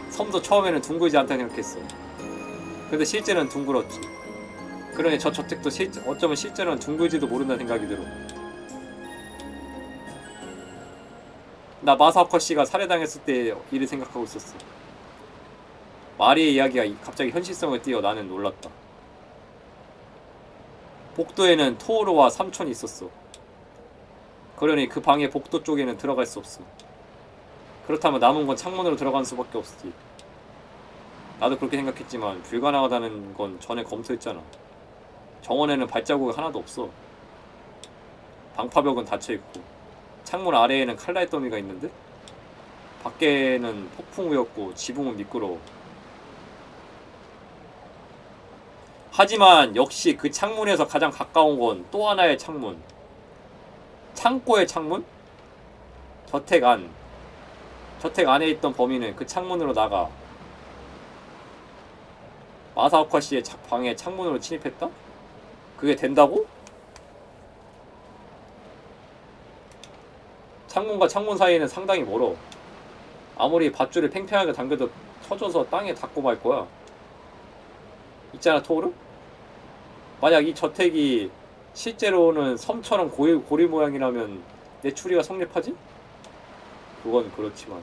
섬도 처음에는 둥글지 않다고 생각했어. 근데 실제는 둥글었지. 그러니 저 저택도 어쩌면 실제로는 둥글지도 모른다는 생각이 들어. 나 마사오카 씨가 살해당했을 때 일을 생각하고 있었어. 마리의 이야기가 갑자기 현실성을 띠어 나는 놀랐다. 복도에는 토오루와 삼촌이 있었어. 그러니 그 방의 복도 쪽에는 들어갈 수 없어. 그렇다면 남은 건 창문으로 들어가는 수밖에 없지. 나도 그렇게 생각했지만 불가능하다는 건 전에 검토했잖아. 정원에는 발자국이 하나도 없어. 방파벽은 닫혀있고 창문 아래에는 칼날 더미가 있는데 밖에는 폭풍 우였고 지붕은 미끄러워. 하지만 역시 그 창문에서 가장 가까운 건 또 하나의 창문. 창고의 창문? 저택 안에 있던 범인은 그 창문으로 나가 마사오카 씨의 방에 창문으로 침입했다? 그게 된다고? 창문과 창문 사이에는 상당히 멀어. 아무리 밧줄을 팽팽하게 당겨도 쳐져서 땅에 닿고 말 거야. 있잖아 토르? 만약 이 저택이 실제로는 섬처럼 고리 모양이라면 내 추리가 성립하지? 그건 그렇지만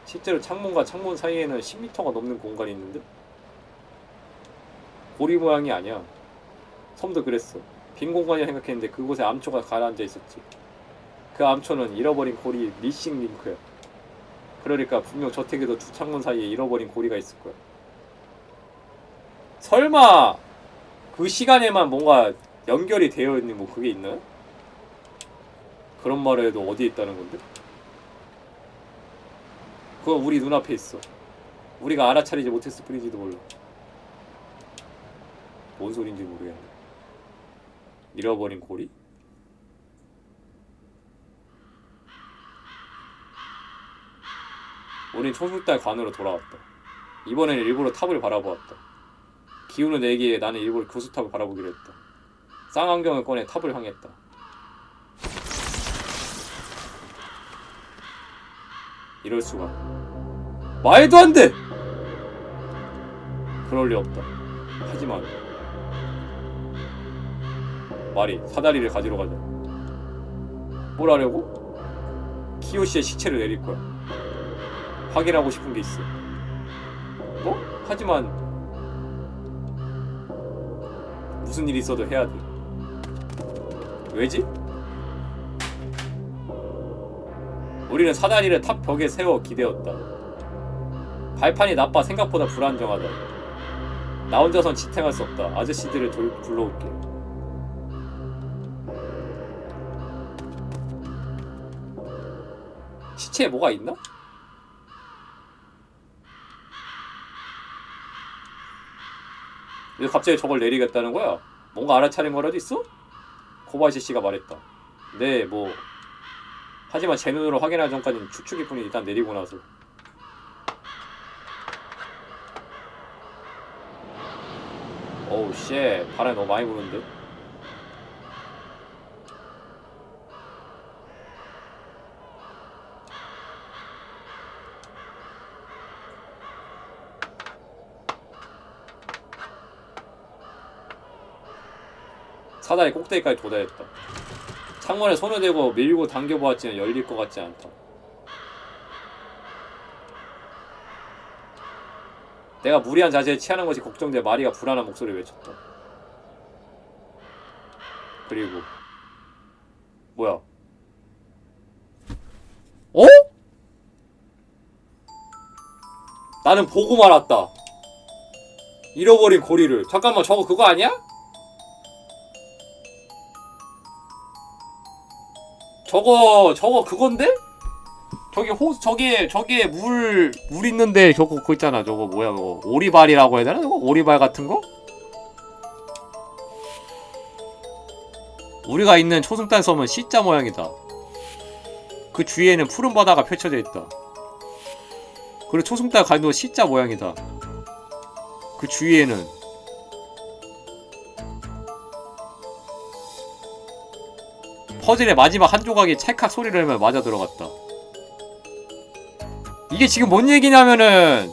실제로 창문과 창문 사이에는 10m가 넘는 공간이 있는데 고리 모양이 아니야. 섬도 그랬어. 빈 공간이라 생각했는데 그곳에 암초가 가라앉아 있었지. 그 암초는 잃어버린 고리 미싱 링크야. 그러니까 분명 저택에도 두 창문 사이에 잃어버린 고리가 있을 거야. 설마 그 시간에만 뭔가 연결이 되어 있는 뭐 그게 있나요? 그런 말을 해도 어디에 있다는 건데? 그건 우리 눈앞에 있어. 우리가 알아차리지 못했을 뿐인지도 몰라. 뭔 소린지 모르겠네. 잃어버린 고리? 우린 초승달 관으로 돌아왔다. 이번에는 일부러 탑을 바라보았다. 기운을 내기에 나는 일부러 교수탑을 바라보기로 했다. 쌍안경을 꺼내 탑을 향했다. 이럴 수가. 말도 안 돼! 그럴 리 없다. 하지만 말이 사다리를 가지러 가자. 뭘 하려고? 키요시의 시체를 내릴 거야. 확인하고 싶은 게 있어. 뭐? 하지만 무슨 일이 있어도 해야 돼. 왜지? 우리는 사다리를 탑 벽에 세워 기대었다. 발판이 나빠 생각보다 불안정하다. 나 혼자선 지탱할 수 없다. 아저씨들을 불러올게. 시체에 뭐가 있나? 왜 갑자기 저걸 내리겠다는 거야? 뭔가 알아차린 거라도 있어? 코바야시 씨가 말했다. 네, 뭐 하지만 제 눈으로 확인하기 전까지는 추측일 뿐이 일단 내리고 나서. 어우 쉣, 바람이 너무 많이 부는데? 사다리 꼭대기까지 도달했다. 창문에 손을 대고 밀고 당겨보았지만 열릴 것 같지 않다. 내가 무리한 자세에 취하는 것이 걱정돼 마리가 불안한 목소리를 외쳤다. 그리고 뭐야? 어? 나는 보고 말았다. 잃어버린 고리를. 잠깐만, 저거 그거 아니야? 저거 그건데? 저기에 물 있는데 저거 그거 있잖아. 저거 뭐야 그거. 오리발이라고 해야 되나? 저거 오리발 같은 거? 우리가 있는 초승달 섬은 C자 모양이다. 그 주위에는 푸른 바다가 펼쳐져 있다. 그리고 초승달 관도 C자 모양이다. 그 주위에는 퍼즐의 마지막 한 조각이 찰칵 소리를 내며 맞아 들어갔다. 이게 지금 뭔 얘기냐면은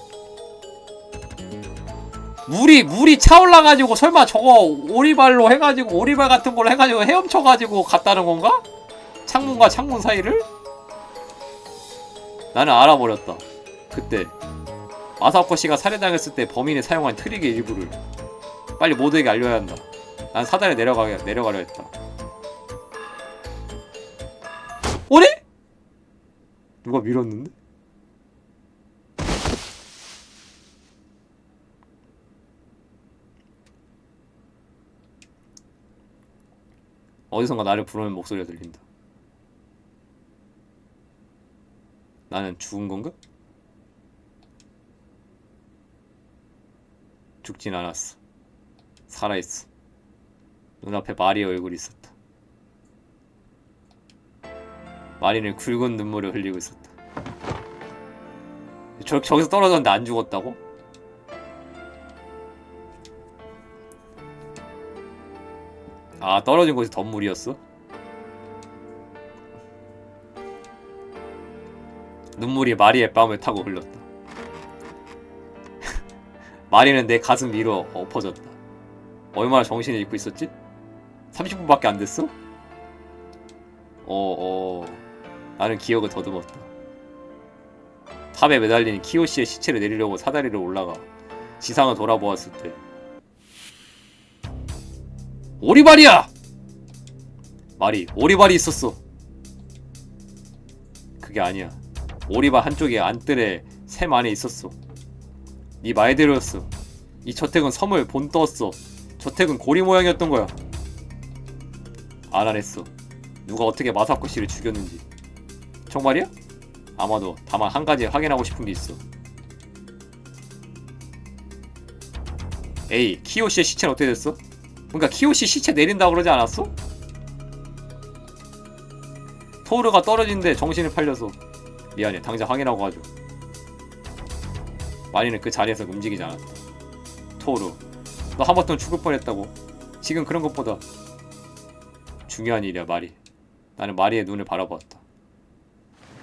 물이 차올라가지고 설마 저거 오리발로 해가지고 오리발 같은 걸로 해가지고 헤엄쳐가지고 갔다는 건가? 창문과 창문 사이를? 나는 알아버렸다. 그때 마사오코 씨가 살해당했을 때 범인이 사용한 트릭의 일부를 빨리 모두에게 알려야 한다. 난 사다리에 내려가려 했다. 오리? 누가 밀었는데? 어디선가 나를 부르는 목소리가 들린다. 나는 죽은 건가? 죽진 않았어. 살아있어. 눈앞에 마리의 얼굴이 있었다. 마리는 굵은 눈물을 흘리고 있었다. 저기서 떨어졌는데 안 죽었다고? 아, 떨어진 곳이 덤물이었어? 눈물이 마리의 뺨을 타고 흘렀다. 마리는 내 가슴 위로 엎어졌다. 얼마나 정신을 잃고 있었지? 30분밖에 안 됐어? 나는 기억을 더듬었다. 탑에 매달린 키요시의 시체를 내리려고 사다리를 올라가 지상을 돌아보았을 때 오리발이야! 말이 오리발이 있었어. 그게 아니야. 오리발 한쪽에 안뜰에 샘 안에 있었어. 네 말대로였어. 이 저택은 섬을 본떠었어. 저택은 고리 모양이었던 거야. 알아냈어. 누가 어떻게 마사코 씨를 죽였는지. 정말이야? 아마도. 다만 한 가지 확인하고 싶은 게 있어. 에이, 키요 씨의 시체는 어떻게 됐어? 그러니까 키요 씨 시체 내린다고 그러지 않았어? 토르가 떨어진데 정신을 팔려서. 미안해, 당장 확인하고 가죠. 마리는 그 자리에서 움직이지 않았다. 토르, 너 한번쯤 죽을 뻔했다고. 지금 그런 것보다 중요한 일이야, 마리. 나는 마리의 눈을 바라보았다.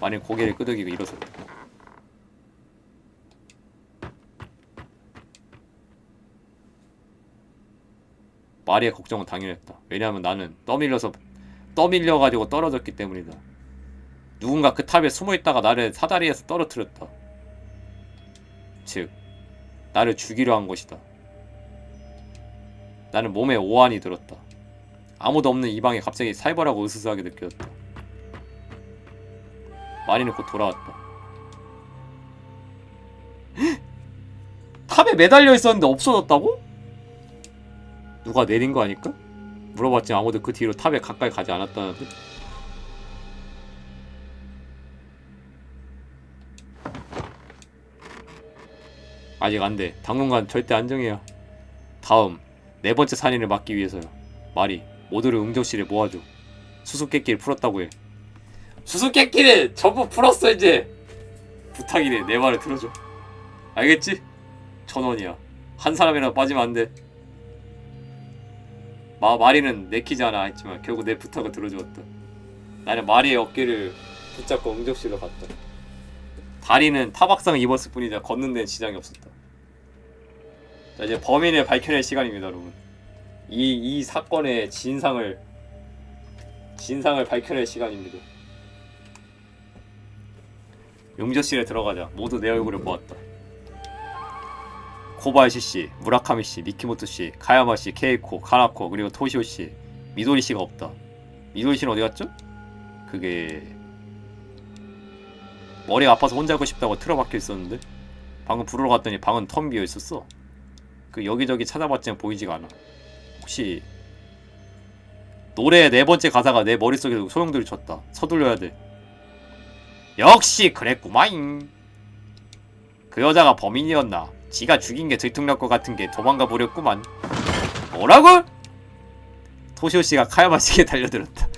마리는 고개를 끄덕이고 일어섰다. 마리의 걱정은 당연했다. 왜냐하면 나는 떠밀려가지고 떨어졌기 때문이다. 누군가 그 탑에 숨어있다가 나를 사다리에서 떨어뜨렸다. 즉, 나를 죽이려 한 것이다. 나는 몸에 오한이 들었다. 아무도 없는 이 방에 갑자기 살벌하고 으스스하게 느껴졌다. 마리는 곧 돌아왔다. 탑에 매달려 있었는데 없어졌다고? 누가 내린 거 아닐까? 물어봤지만 아무도 그 뒤로 탑에 가까이 가지 않았다는데. 아직 안돼. 당분간 절대 안정해야. 다음 4번째 살인을 막기 위해서요. 마리, 모두를 응접실에 모아줘. 수수께끼를 풀었다고 해. 수수께끼는 전부 풀었어 이제. 부탁이네. 내 말을 들어줘. 알겠지? 1,000원이야. 한 사람이라도 빠지면 안 돼. 마리는 내키지 않아 했지만 결국 내 부탁을 들어주었다. 나는 마리의 어깨를 붙잡고 응접실로 갔다. 다리는 타박상을 입었을 뿐이자 걷는 데는 지장이 없었다. 자, 이제 범인을 밝혀낼 시간입니다, 여러분. 이 사건의 진상을 밝혀낼 시간입니다. 응접실에 들어가자 모두 내 얼굴을 보았다. 코바야시 씨, 무라카미 씨, 미키모토 씨, 카야마 씨, 케이코, 카나코, 그리고 토시오 씨, 미도리 씨가 없다. 미도리 씨는 어디 갔죠? 그게 머리가 아파서 혼자 하고 싶다고 틀어박혀 있었는데 방금 부르러 갔더니 방은 텅 비어 있었어. 그 여기저기 찾아봤지만 보이지가 않아. 혹시 노래의 4번째 가사가 내 머릿속에서 소용돌이 쳤다. 서둘러야 돼. 역시 그랬구마잉. 그 여자가 범인이었나? 지가 죽인 게 들통날 것 같은 게 도망가 버렸구만. 뭐라고? 토시오 씨가 카야마 씨에게 달려들었다.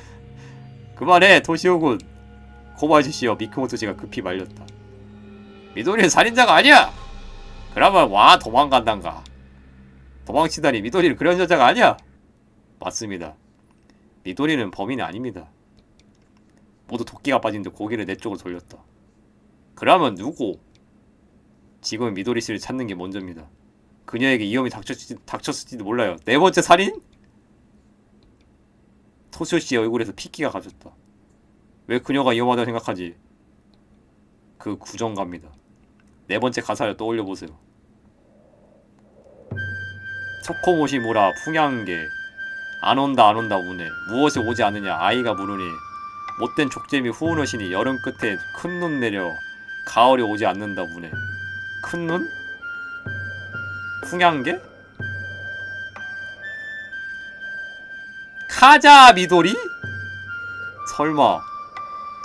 그만해, 토시오군. 코바야시 씨와 미키모토 씨가 급히 말렸다. 미도리는 살인자가 아니야. 그러면 와 도망간단가. 도망치다니. 미도리는 그런 여자가 아니야. 맞습니다. 미도리는 범인이 아닙니다. 모두 도끼가 빠진 듯 고개를 내 쪽으로 돌렸다. 그러면 누구? 지금 미도리 씨를 찾는 게 먼저입니다. 그녀에게 위험이 닥쳤을지도 몰라요. 4번째 살인? 토시오 씨의 얼굴에서 핏기가 가졌다. 왜 그녀가 위험하다고 생각하지? 그 구정갑니다. 4번째 가사를 떠올려보세요. 소코모시 무라 풍향계 안 온다 우네. 무엇에 오지 않느냐 아이가 물으니 못된 족제미 후운오시니 여름 끝에 큰 눈 내려 가을이 오지 않는다 우네. 큰 눈? 풍향계? 카자 미도리? 설마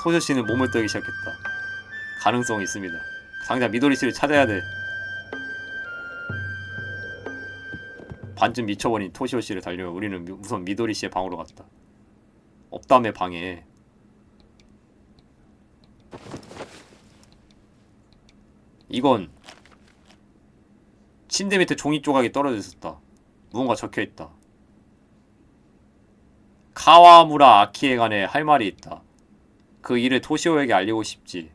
토시오씨는 몸을 떨기 시작했다. 가능성이 있습니다. 당장 미도리씨를 찾아야 돼. 반쯤 미쳐버린 토시오씨를 달려며 우리는 우선 미도리씨의 방으로 갔다. 없다며 방에. 이건 침대 밑에 종이 조각이 떨어져 있었다. 무언가 적혀있다. 카와무라 아키에 관해 할 말이 있다. 그 일을 토시오에게 알리고 싶지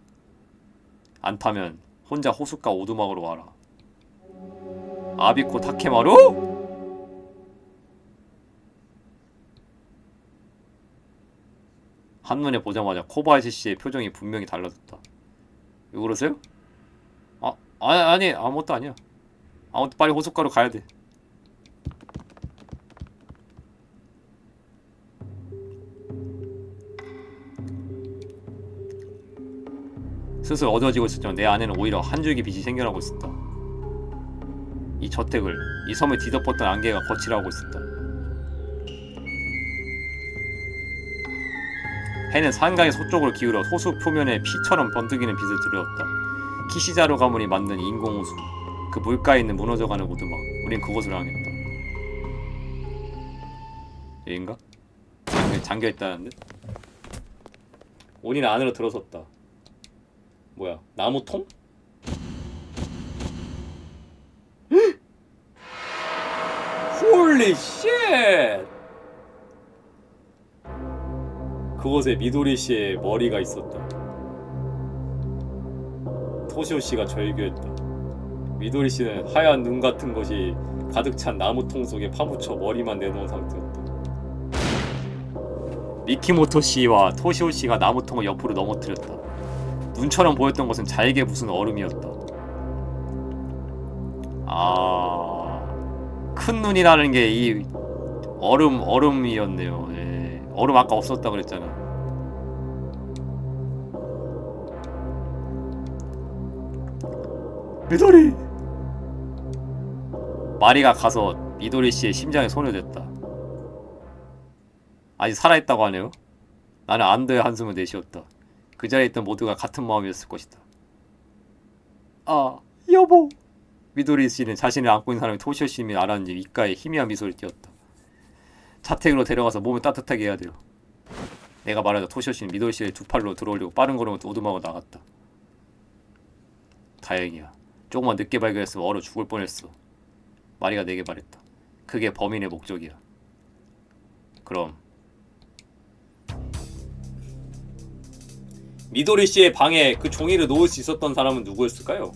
않다면 혼자 호숫가 오두막으로 와라. 아비코 타케마루? 한눈에 보자마자 코바야시 씨의 표정이 분명히 달라졌다. 왜 그러세요? 아니 아무것도 아니야. 아무튼 빨리 호숫가로 가야 돼. 슬슬 어두워지고 있었지만 내 안에는 오히려 한 줄기 빛이 생겨나고 있었다. 이 저택을, 이 섬을 뒤덮었던 안개가 거칠어하고 있었다. 해는 상강의 서쪽으로 기울어 호수 표면에 피처럼 번뜩이는 빛을 들여왔다. 키시자루 가문이 만든 인공호수. 그 물가에 있는 무너져가는 오두막. 우린 그곳을 향했다. 여긴가? 잠겨있다는데? 온이는 안으로 들어섰다. 뭐야? 나무통? 홀리 쉣! 그곳에 미도리 씨의 머리가 있었다. 토시오 씨가 절규했다. 미도리 씨는 하얀 눈 같은 것이 가득 찬 나무통 속에 파묻혀 머리만 내놓은 상태였다. 미키모토 씨와 토시오 씨가 나무통을 옆으로 넘어뜨렸다. 눈처럼 보였던 것은 잘게 부순 얼음이었다. 큰 눈이라는 게 이 얼음이었네요. 예. 얼음 아까 없었다 그랬잖아. 미도리! 마리가 가서 미도리 씨의 심장에 손을 댔다. 아직 살아있다고 하네요. 나는 안도의 한숨을 내쉬었다. 그 자리에 있던 모두가 같은 마음이었을 것이다. 아, 여보! 미도리 씨는 자신을 안고 있는 사람이 토시오 씨임을 알았는지 귓가에 희미한 미소를 띄었다. 자택으로 데려가서 몸을 따뜻하게 해야 돼요. 내가 말하자 토시오 씨는 미도리 씨를 두 팔로 들어올리고 빠른 걸음으로 오두막으로 나갔다. 다행이야. 조금만 늦게 발견했으면 얼어 죽을 뻔했어. 마리가 내게 말했다. 그게 범인의 목적이야. 그럼 미도리 씨의 방에 그 종이를 놓을 수 있었던 사람은 누구였을까요?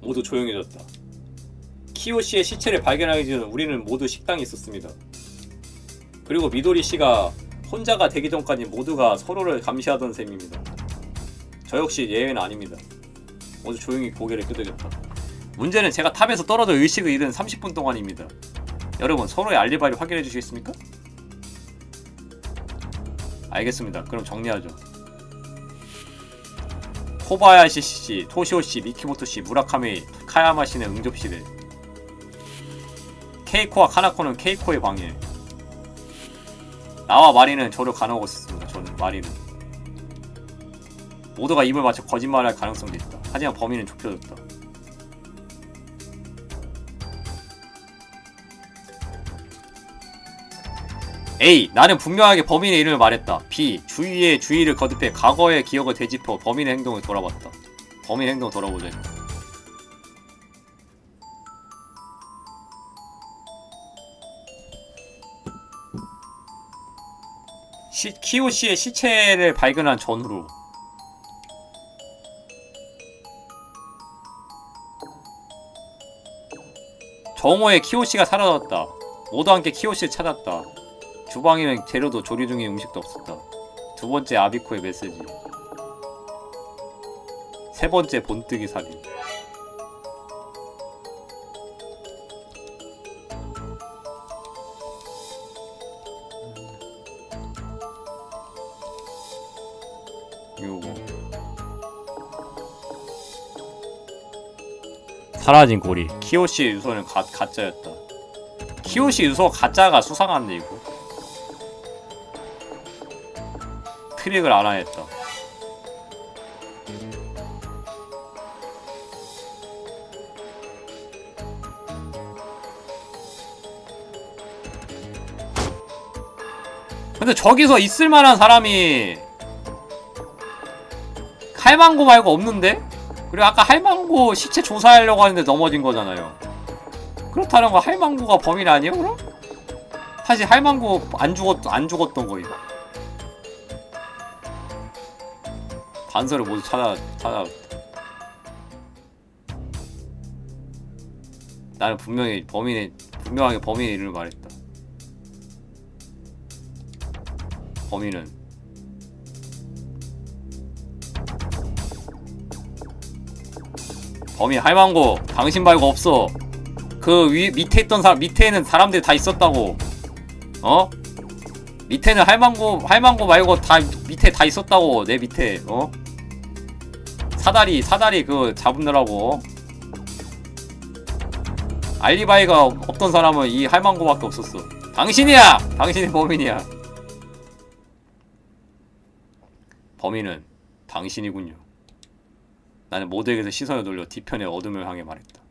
모두 조용해졌다. 키오 씨의 시체를 발견하기 전 우리는 모두 식당에 있었습니다. 그리고 미도리 씨가 혼자가 되기 전까지 모두가 서로를 감시하던 셈입니다. 저 역시 예외는 아닙니다. 모두 조용히 고개를 끄덕였다. 문제는 제가 탑에서 떨어져 의식을 잃은 30분 동안입니다. 여러분, 서로의 알리바이를 확인해 주시겠습니까? 알겠습니다. 그럼 정리하죠. 코바야시 씨, 토시오 씨, 미키모토 씨, 무라카미, 카야마 씨는 응접실에, 케이코와 카나코는 케이코의 방에, 나와 마리는 저를 가누고 있었습니다. 저는 마리는 모두가 입을 맞춰 거짓말할 가능성도 있다. 하지만 범인은 좁혀졌다. A. 나는 분명하게 범인의 이름을 말했다. B. 주위의 주의를 거듭해 과거의 기억을 되짚어 범인의 행동을 돌아봤다. 범인의 행동을 돌아보자. 키오 씨의 시체를 발견한 전후로 정오에 키오 씨가 사라졌다. 모두 함께 키오 씨를 찾았다. 주방에는 재료도 조리 중인 음식도 없었다. 두 번째 아비코의 메시지. 세 번째 본뜨기 살인. 요거. 사라진 고리. 키오씨의 유서는 가짜였다. 키오씨 유서 가짜가 수상한데 이거. 트릭을 알아야 했다. 근데 저기서 있을만한 사람이 할망구 말고 없는데? 그리고 아까 할망구 시체 조사하려고 하는데 넘어진 거잖아요. 그렇다는 거 할망구가 범인 아니에요 그럼? 사실 할망구 안 죽었던 거예요. 단서를 모두 찾아. 나는 분명하게 범인의 이름을 말했다. 범인은 할망구 당신 말고 없어. 그 밑에 있던 밑에는 사람들이 다 있었다고. 어? 밑에는 할망구 말고 다 밑에 다 있었다고. 내 밑에. 어? 사다리 그 잡느라고. 알리바이가 없던 사람은 이 할망구밖에 없었어. 당신이 범인이야. 범인은 당신이군요. 나는 모두에게서 시선을 돌려 뒤편의 어둠을 향해 말했다.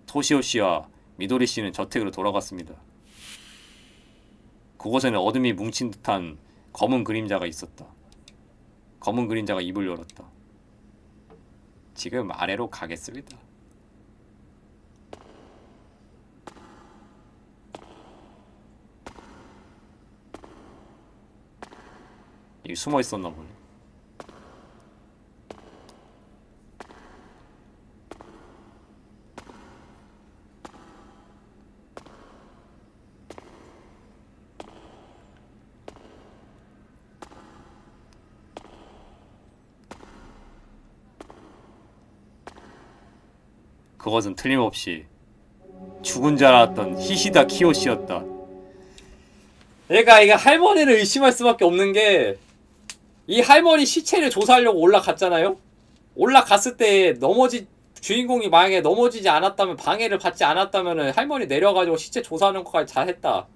토시오 씨와 미도리 씨는 저택으로 돌아갔습니다. 그곳에는 어둠이 뭉친 듯한 검은 그림자가 있었다. 검은 그림자가 입을 열었다. 지금 아래로 가겠습니다. 여기 숨어 있었나 보네. 그것은 틀림없이 죽은 줄 알았던 히시다 키요시였다. 얘가 이게 할머니를 의심할 수밖에 없는 게, 이 할머니 시체를 조사하려고 올라갔잖아요? 올라갔을 때 주인공이 만약에 넘어지지 않았다면, 방해를 받지 않았다면 할머니 내려가지고 시체 조사하는 것까지 잘 했다.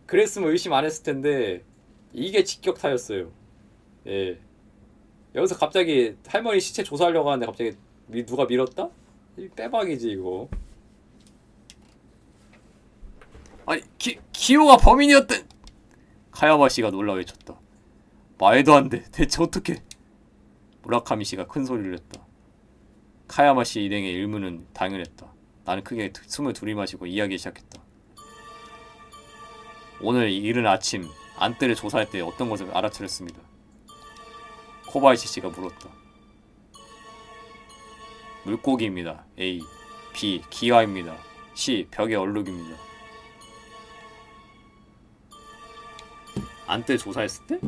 그랬으면 의심 안 했을 텐데, 이게 직격타였어요. 예. 여기서 갑자기 할머니 시체 조사하려고 하는데 갑자기 누가 밀었다? 이 빼박이지 이거. 아니 기호가 범인이었던. 카야마 씨가 놀라 외쳤다. 말도 안 돼. 대체 어떻게? 무라카미 씨가 큰 소리를 냈다. 카야마 씨의 일행의 의문은 당연했다. 나는 크게 숨을 들이마시고 이야기 시작했다. 오늘 이른 아침 안뜰을 조사할 때 어떤 것을 알아차렸습니다. 코바야시 씨가 물었다. 물고기입니다. A. B. 기와입니다. C. 벽의 얼룩입니다. 안뜰 조사했을 때?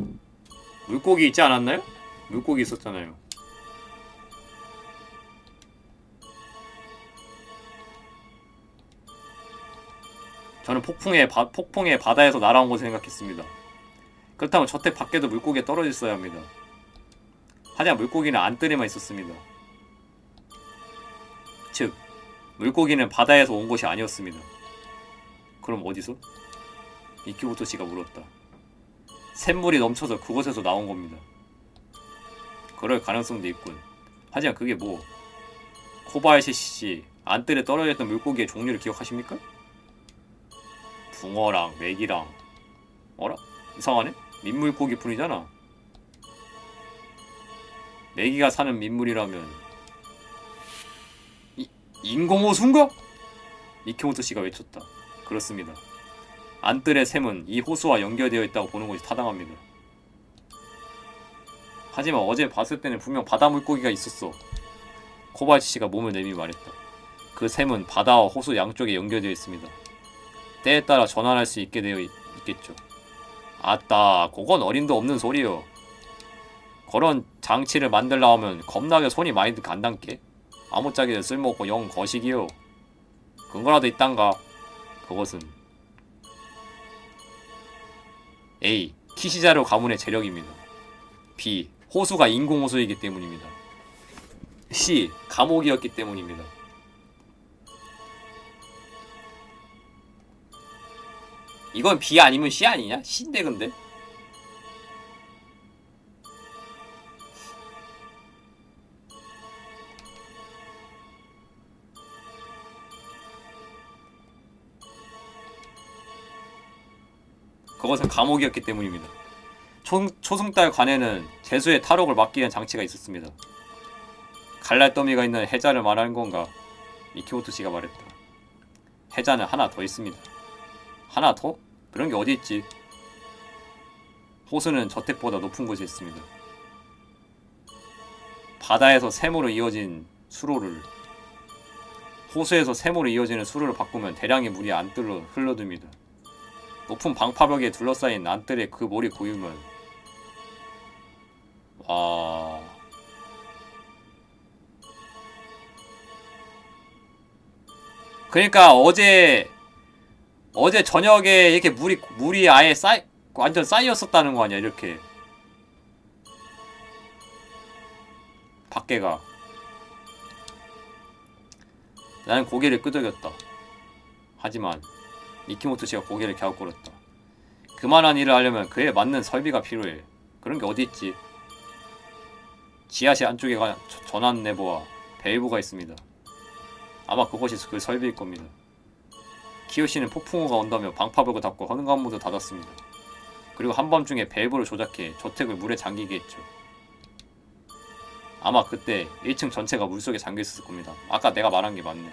물고기 있지 않았나요? 물고기 있었잖아요. 저는 폭풍의 바다에서 날아온 것을 생각했습니다. 그렇다면 저택 밖에도 물고기가 떨어져 있어야 합니다. 하지만 물고기는 안뜰에만 있었습니다. 즉, 물고기는 바다에서 온 것이 아니었습니다. 그럼 어디서? 이키모토 씨가 물었다. 샘물이 넘쳐서 그곳에서 나온 겁니다. 그럴 가능성도 있군. 하지만 그게 뭐? 코바야시 씨, 안뜰에 떨어져 있던 물고기의 종류를 기억하십니까? 붕어랑 메기랑. 어라? 이상하네? 민물고기 뿐이잖아. 메기가 사는 민물이라면 인공호수인가? 이키모토 씨가 외쳤다. 그렇습니다. 안뜰의 샘은 이 호수와 연결되어 있다고 보는 것이 타당합니다. 하지만 어제 봤을 때는 분명 바다 물고기가 있었어. 코바야시 씨가 몸을 내밀며 말했다. 그 샘은 바다와 호수 양쪽에 연결되어 있습니다. 때에 따라 전환할 수 있게 되어 있겠죠. 아따, 그건 어림도 없는 소리요. 그런 장치를 만들려 하면 겁나게 손이 많이 간단께. 아무짝에도 쓸모없고 영 거식이요. 근거라도 있단가. 그것은 A. 키시자루 가문의 재력입니다. B. 호수가 인공호수이기 때문입니다. C. 감옥이었기 때문입니다. 이건 B 아니면 C 아니냐? C인데 근데? 그것은 감옥이었기 때문입니다. 초승달 관에는 재수의 탈옥을 막기 위한 장치가 있었습니다. 갈랄더미가 있는 해자를 말하는 건가? 이키모토 씨가 말했다. 해자는 하나 더 있습니다. 하나 더? 그런 게 어디 있지? 호수는 저택보다 높은 곳에 있습니다. 바다에서 샘으로 이어진 수로를, 호수에서 샘으로 이어지는 수로를 바꾸면 대량의 물이 안뜰로 흘러듭니다. 높은 방파벽에 둘러싸인 안뜰에 그 물이 고이면, 와... 그러니까 어제 저녁에 이렇게 물이 아예 완전 쌓였었다는 거 아니야, 이렇게. 밖에가. 나는 고개를 끄덕였다. 하지만 이키모토 씨가 고개를 갸웃거렸다. 그만한 일을 하려면 그에 맞는 설비가 필요해. 그런 게 어디 있지? 지하실 안쪽에 전환 레버와 밸브가 있습니다. 아마 그것이 그 설비일 겁니다. 키요시는 폭풍우가 온다며 방파벽을 닫고 현관문도 닫았습니다. 그리고 한밤중에 밸브를 조작해 저택을 물에 잠기게 했죠. 아마 그때 1층 전체가 물속에 잠겨있었을 겁니다. 아까 내가 말한 게 맞네.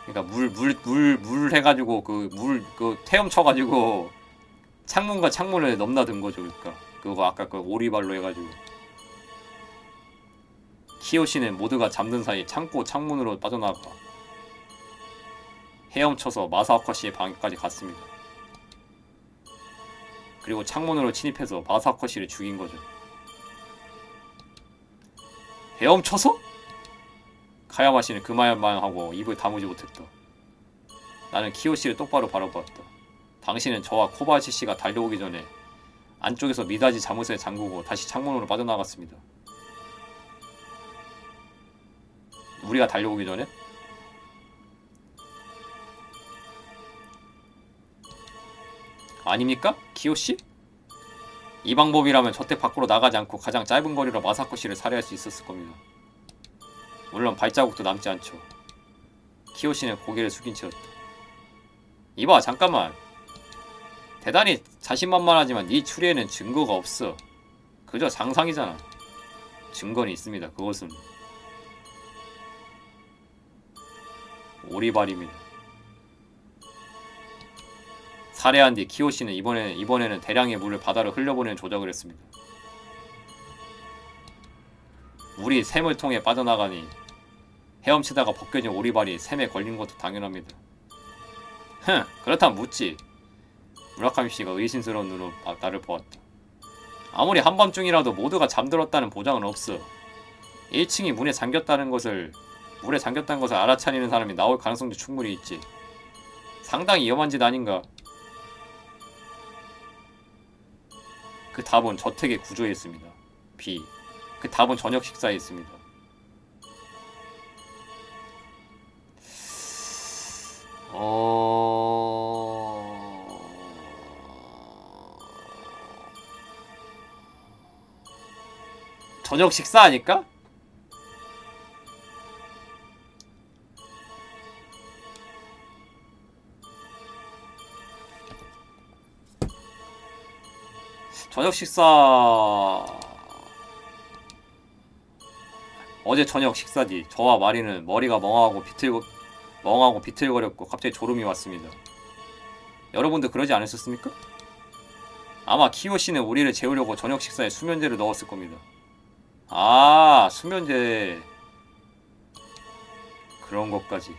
그러니까 물 해가지고 그 태엄쳐가지고 창문과 창문을 넘나든 거죠. 그러니까 그거 아까 그 오리발로 해가지고 키요시는 모두가 잠든 사이 창고 창문으로 빠져나가 헤엄쳐서 마사오카 씨의 방까지 갔습니다. 그리고 창문으로 침입해서 마사오카 씨를 죽인 거죠. 헤엄쳐서? 카야마 씨는 그 말만 하고 입을 다무지 못했다. 나는 키요 씨를 똑바로 바라보았다. 당신은 저와 코바야시 씨가 달려오기 전에 안쪽에서 미닫이 자물쇠를 잠그고 다시 창문으로 빠져나갔습니다. 우리가 달려오기 전에? 아닙니까? 키요 씨? 이 방법이라면 저택 밖으로 나가지 않고 가장 짧은 거리로 마사코 씨를 살해할 수 있었을 겁니다. 물론 발자국도 남지 않죠. 키요 씨는 고개를 숙인 채였다. 이봐, 잠깐만. 대단히 자신만만하지만 네 추리에는 증거가 없어. 그저 상상이잖아. 증거는 있습니다. 그것은 오리발입니다. 살해한 뒤 키요 씨는 이번에는 대량의 물을 바다로 흘려보내는 조작을 했습니다. 물이 샘을 통해 빠져나가니 헤엄치다가 벗겨진 오리발이 샘에 걸린 것도 당연합니다. 흥, 그렇다면 묻지. 무라카미 씨가 의심스러운 눈으로 나를 보았다. 아무리 한밤중이라도 모두가 잠들었다는 보장은 없어. 1층이 물에 잠겼다는 것을 알아차리는 사람이 나올 가능성도 충분히 있지. 상당히 위험한 짓 아닌가? 그 답은 저택의 구조에 있습니다. B. 그 답은 저녁 식사에 있습니다. 저녁 식사 아닐까? 저녁 식사 어제 저녁 식사지. 저와 마리는 머리가 멍하고 비틀거렸고 갑자기 졸음이 왔습니다. 여러분도 그러지 않으셨습니까? 아마 키요 씨는 우리를 재우려고 저녁 식사에 수면제를 넣었을 겁니다. 아, 수면제. 그런 것까지.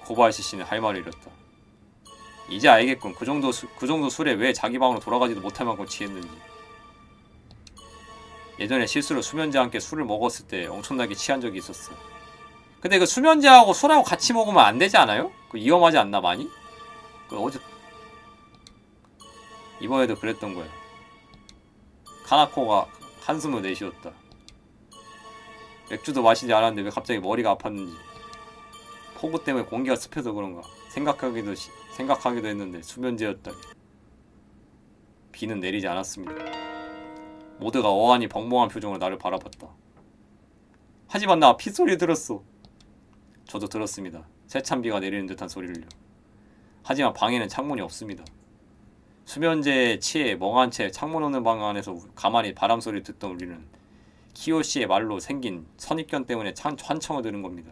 코바야시 씨는 할 말을 잃었다. 이제 알겠군. 그 정도 술에 왜 자기 방으로 돌아가지도 못할 만큼 취했는지. 예전에 실수로 수면제와 함께 술을 먹었을 때 엄청나게 취한 적이 있었어. 근데 그 수면제하고 술하고 같이 먹으면 안 되지 않아요? 그 위험하지 않나 많이? 그 어제 이번에도 그랬던 거야. 카나코가 한숨을 내쉬었다. 맥주도 마시지 않았는데 왜 갑자기 머리가 아팠는지. 폭우 때문에 공기가 습해서 그런가. 생각하기도 했는데 수면제였다니. 비는 내리지 않았습니다. 모두가 어안이 벙벙한 표정으로 나를 바라봤다. 하지만 나 핏소리 들었어. 저도 들었습니다. 세찬 비가 내리는 듯한 소리를요. 하지만 방에는 창문이 없습니다. 수면제에 취해 멍한 채 창문 없는 방 안에서 가만히 바람 소리를 듣던 우리는 키요 씨의 말로 생긴 선입견 때문에 환청을 들은 겁니다.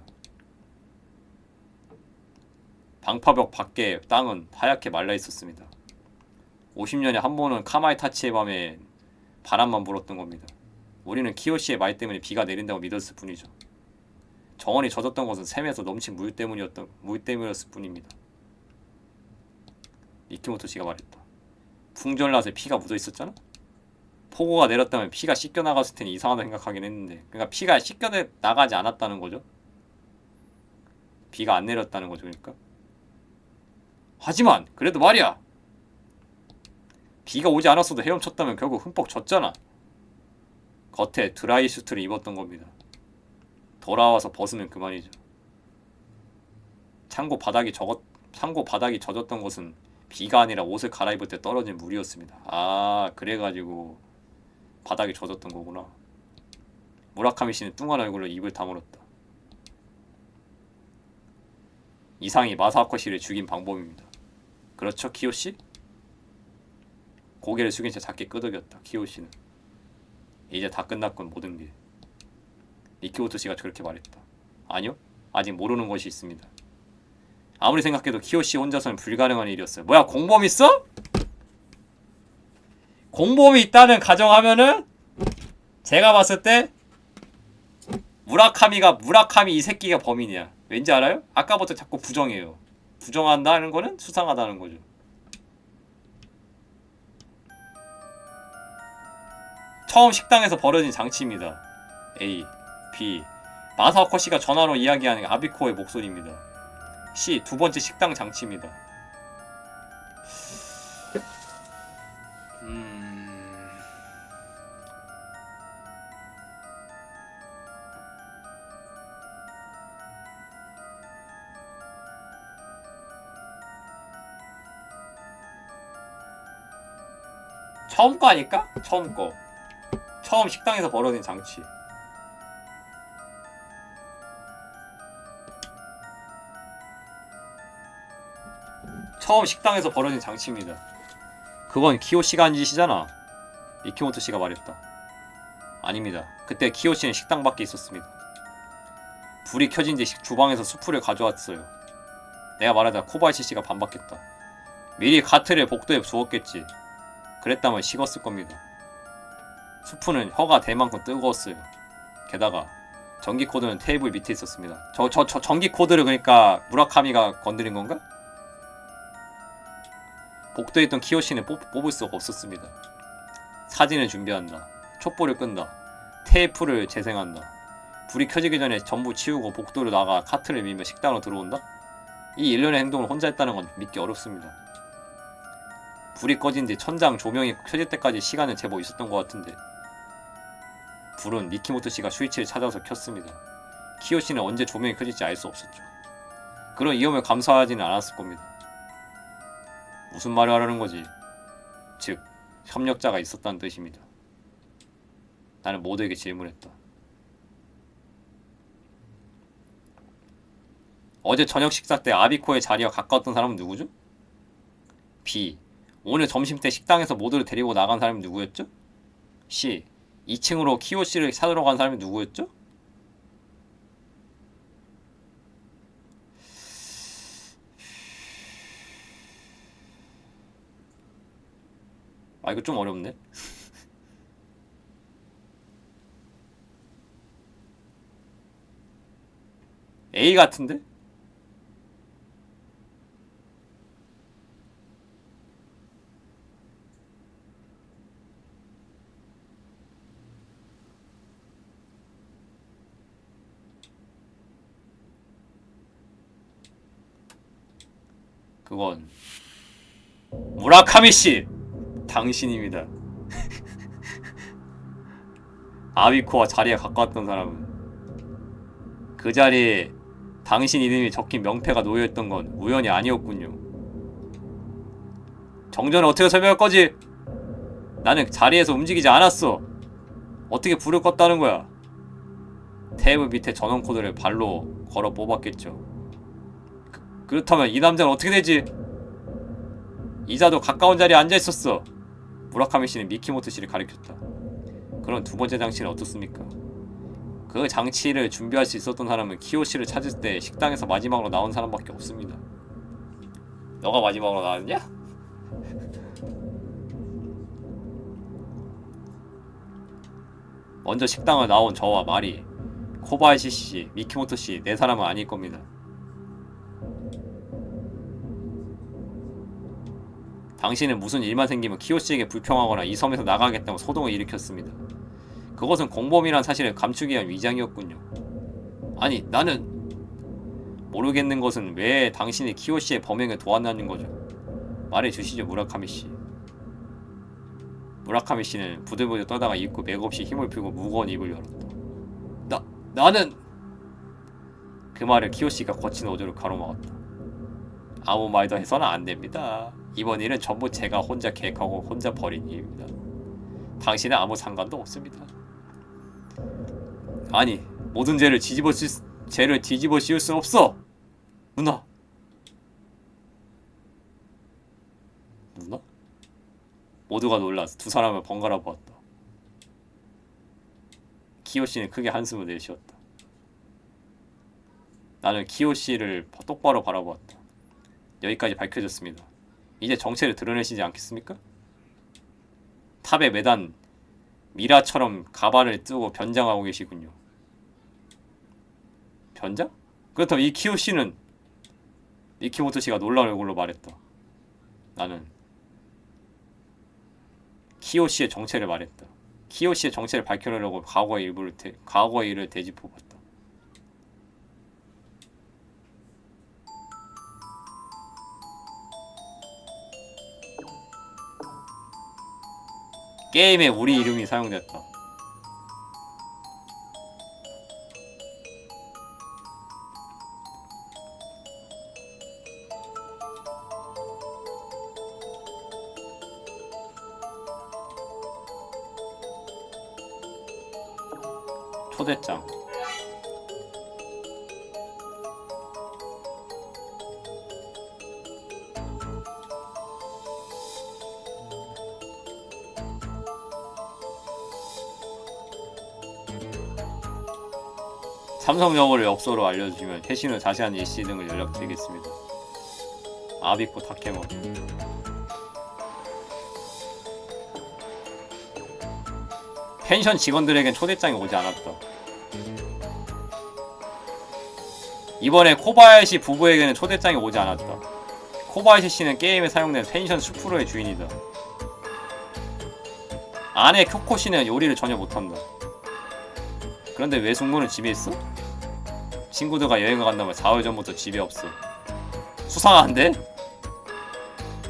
방파벽 밖에 땅은 하얗게 말라 있었습니다. 50년에 한 번은 카마이타치의 밤에 바람만 불었던 겁니다. 우리는 키요 씨의 말 때문에 비가 내린다고 믿었을 뿐이죠. 정원이 젖었던 것은 샘에서 넘친 물 때문이었을 뿐입니다. 미키모토 씨가 말했다. 풍절낫에 피가 묻어 있었잖아? 폭우가 내렸다면 피가 씻겨 나갔을 테니 이상하다 생각하긴 했는데, 그러니까 피가 씻겨 나가지 않았다는 거죠. 비가 안 내렸다는 거죠, 그러니까. 하지만 그래도 말이야. 비가 오지 않았어도 헤엄쳤다면 결국 흠뻑 젖잖아. 겉에 드라이 슈트를 입었던 겁니다. 돌아와서 벗으면 그만이죠. 창고 바닥이 젖었던 것은 비가 아니라 옷을 갈아입을 때 떨어진 물이었습니다. 아, 그래가지고 바닥에 젖었던 거구나. 무라카미 씨는 뚱한 얼굴로 입을 다물었다. 이상이 마사코 씨를 죽인 방법입니다. 그렇죠, 키오 씨? 고개를 숙인 채 작게 끄덕였다. 키오 씨는 이제 다 끝났군 모든 게. 미키모토 씨가 그렇게 말했다. 아니요, 아직 모르는 것이 있습니다. 아무리 생각해도 키오 씨 혼자서는 불가능한 일이었어요. 뭐야, 공범 있어? 공범이 있다는 가정하면은 제가 봤을 때 무라카미 이 새끼가 범인이야. 왠지 알아요? 아까부터 자꾸 부정해요. 부정한다는 거는 수상하다는 거죠. 처음 식당에서 벌어진 장치입니다. A, B. 마사오코 씨가 전화로 이야기하는 아비코의 목소리입니다. C. 두 번째 식당 장치입니다. 처음 거 아닐까? 처음 거. 처음 식당에서 벌어진 장치. 처음 식당에서 벌어진 장치입니다. 그건 키오 씨가 한 짓이잖아. 미키모토 씨가 말했다. 아닙니다. 그때 키오 씨는 식당 밖에 있었습니다. 불이 켜진 뒤 주방에서 수프를 가져왔어요. 내가 말하자 코바야시 씨가 반박했다. 미리 가트를 복도에 두었겠지. 그랬다면 식었을 겁니다. 수프는 혀가 될 만큼 뜨거웠어요. 게다가 전기 코드는 테이블 밑에 있었습니다. 저 전기 코드를 그러니까 무라카미가 건드린 건가? 복도에 있던 키요시는 뽑을 수가 없었습니다. 사진을 준비한다. 촛불을 끈다. 테이프를 재생한다. 불이 켜지기 전에 전부 치우고 복도로 나가 카트를 밀며 식당으로 들어온다? 이 일련의 행동을 혼자 했다는 건 믿기 어렵습니다. 불이 꺼진 뒤 천장 조명이 켜질 때까지 시간은 제법 있었던 것 같은데 불은 미키모토 씨가 스위치를 찾아서 켰습니다. 키요 씨는 언제 조명이 켜질지 알 수 없었죠. 그런 위험을 감수하지는 않았을 겁니다. 무슨 말을 하려는 거지? 즉, 협력자가 있었다는 뜻입니다. 나는 모두에게 질문했다. 어제 저녁 식사 때 아비코의 자리와 가까웠던 사람은 누구죠? B. 오늘 점심때 식당에서 모두를 데리고 나간 사람이 누구였죠? C. 2층으로 키요씨를 사들어 간 사람이 누구였죠? 아, 이거 좀 어렵네. A 같은데? 그건 무라카미 씨! 당신입니다. 아비코와 자리에 가까웠던 사람은 그 자리에 당신 이름이 적힌 명패가 놓여있던 건 우연이 아니었군요. 정전을 어떻게 설명할 거지? 나는 자리에서 움직이지 않았어. 어떻게 불을 껐다는 거야? 테이블 밑에 전원 코드를 발로 걸어 뽑았겠죠. 그렇다면 이 남자는 어떻게 되지? 이자도 가까운 자리에 앉아있었어. 무라카미 씨는 미키모토 씨를 가리켰다. 그럼 두 번째 장치는 어떻습니까? 그 장치를 준비할 수 있었던 사람은 키오 씨를 찾을 때 식당에서 마지막으로 나온 사람밖에 없습니다. 너가 마지막으로 나왔냐? 먼저 식당을 나온 저와 마리, 코바야시 씨, 미키모토 씨 네 사람은 아닐 겁니다. 당신은 무슨 일만 생기면 키오 씨에게 불평하거나 이 섬에서 나가겠다고 소동을 일으켰습니다. 그것은 공범이란 사실을 감추기 위한 위장이었군요. 아니, 나는 모르겠는 것은 왜 당신이 키오 씨의 범행을 도왔다는 거죠. 말해주시죠, 무라카미 씨. 무라카미 씨는 부들부들 떠다가 입구 맥없이 힘을 풀고 무거운 입을 열었다. 나는 그 말을 키오 씨가 거친 어조로 가로막았다. 아무 말도 해서는 안 됩니다. 이번 일은 전부 제가 혼자 계획하고 혼자 벌인 일입니다. 당신은 아무 상관도 없습니다. 아니, 모든 죄를 뒤집어 씌울 수 없어. 누나. 누나? 모두가 놀라서 두 사람을 번갈아 보았다. 키요씨는 크게 한숨을 내쉬었다. 나는 키요씨를 똑바로 바라보았다. 여기까지 밝혀졌습니다. 이제 정체를 드러내시지 않겠습니까? 탑에 매단 미라처럼 가발을 뜨고 변장하고 계시군요. 변장? 그렇다면 이 키요씨는 미키모토 씨가 놀라운 얼굴로 말했다. 나는 키요씨의 정체를 말했다. 키요씨의 정체를 밝혀내려고 과거의 일을 되짚어봤다. 게임에 우리 이름이 사용됐다. 초대장. 삼성 여부를 엽서로 알려주시면 회신 후 자세한 일시 등을 연락드리겠습니다. 아비코 타케몬. 펜션 직원들에겐 초대장이 오지 않았다. 이번에 코바야시 부부에게는 초대장이 오지 않았다. 코바야시 씨는 게임에 사용된 펜션 수프로의 주인이다. 아내 쿄코 씨는 요리를 전혀 못한다. 그런데 왜 숙모는 집에 있어? 친구들과 여행을 간다면 4월 전부터 집에 없어. 수상한데?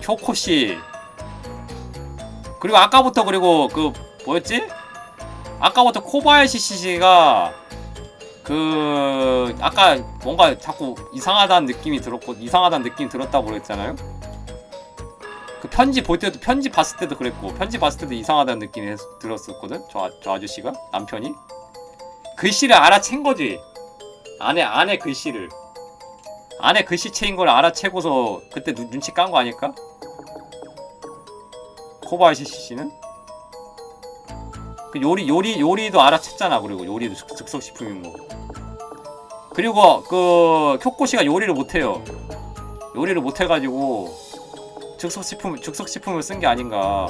쿄코씨. 그리고 아까부터 그 뭐였지? 아까부터 코바야시 씨가 아까 뭔가 자꾸 이상하다는 느낌이 들었다고 그랬잖아요? 그 편지 볼 때도, 편지 봤을 때도 그랬고, 편지 봤을 때도 이상하다는 느낌이 들었었거든? 저 아저씨가? 남편이? 글씨를 알아챈 거지. 안에 글씨를. 안에 글씨체인 걸 알아채고서 그때 눈치 깐 거 아닐까? 코바야시 씨는? 그 요리도 알아챘잖아. 그리고 요리도 즉석식품인 거. 그리고 그 쿄코씨가 요리를 못해요. 요리를 못해가지고 즉석식품을 쓴 게 아닌가.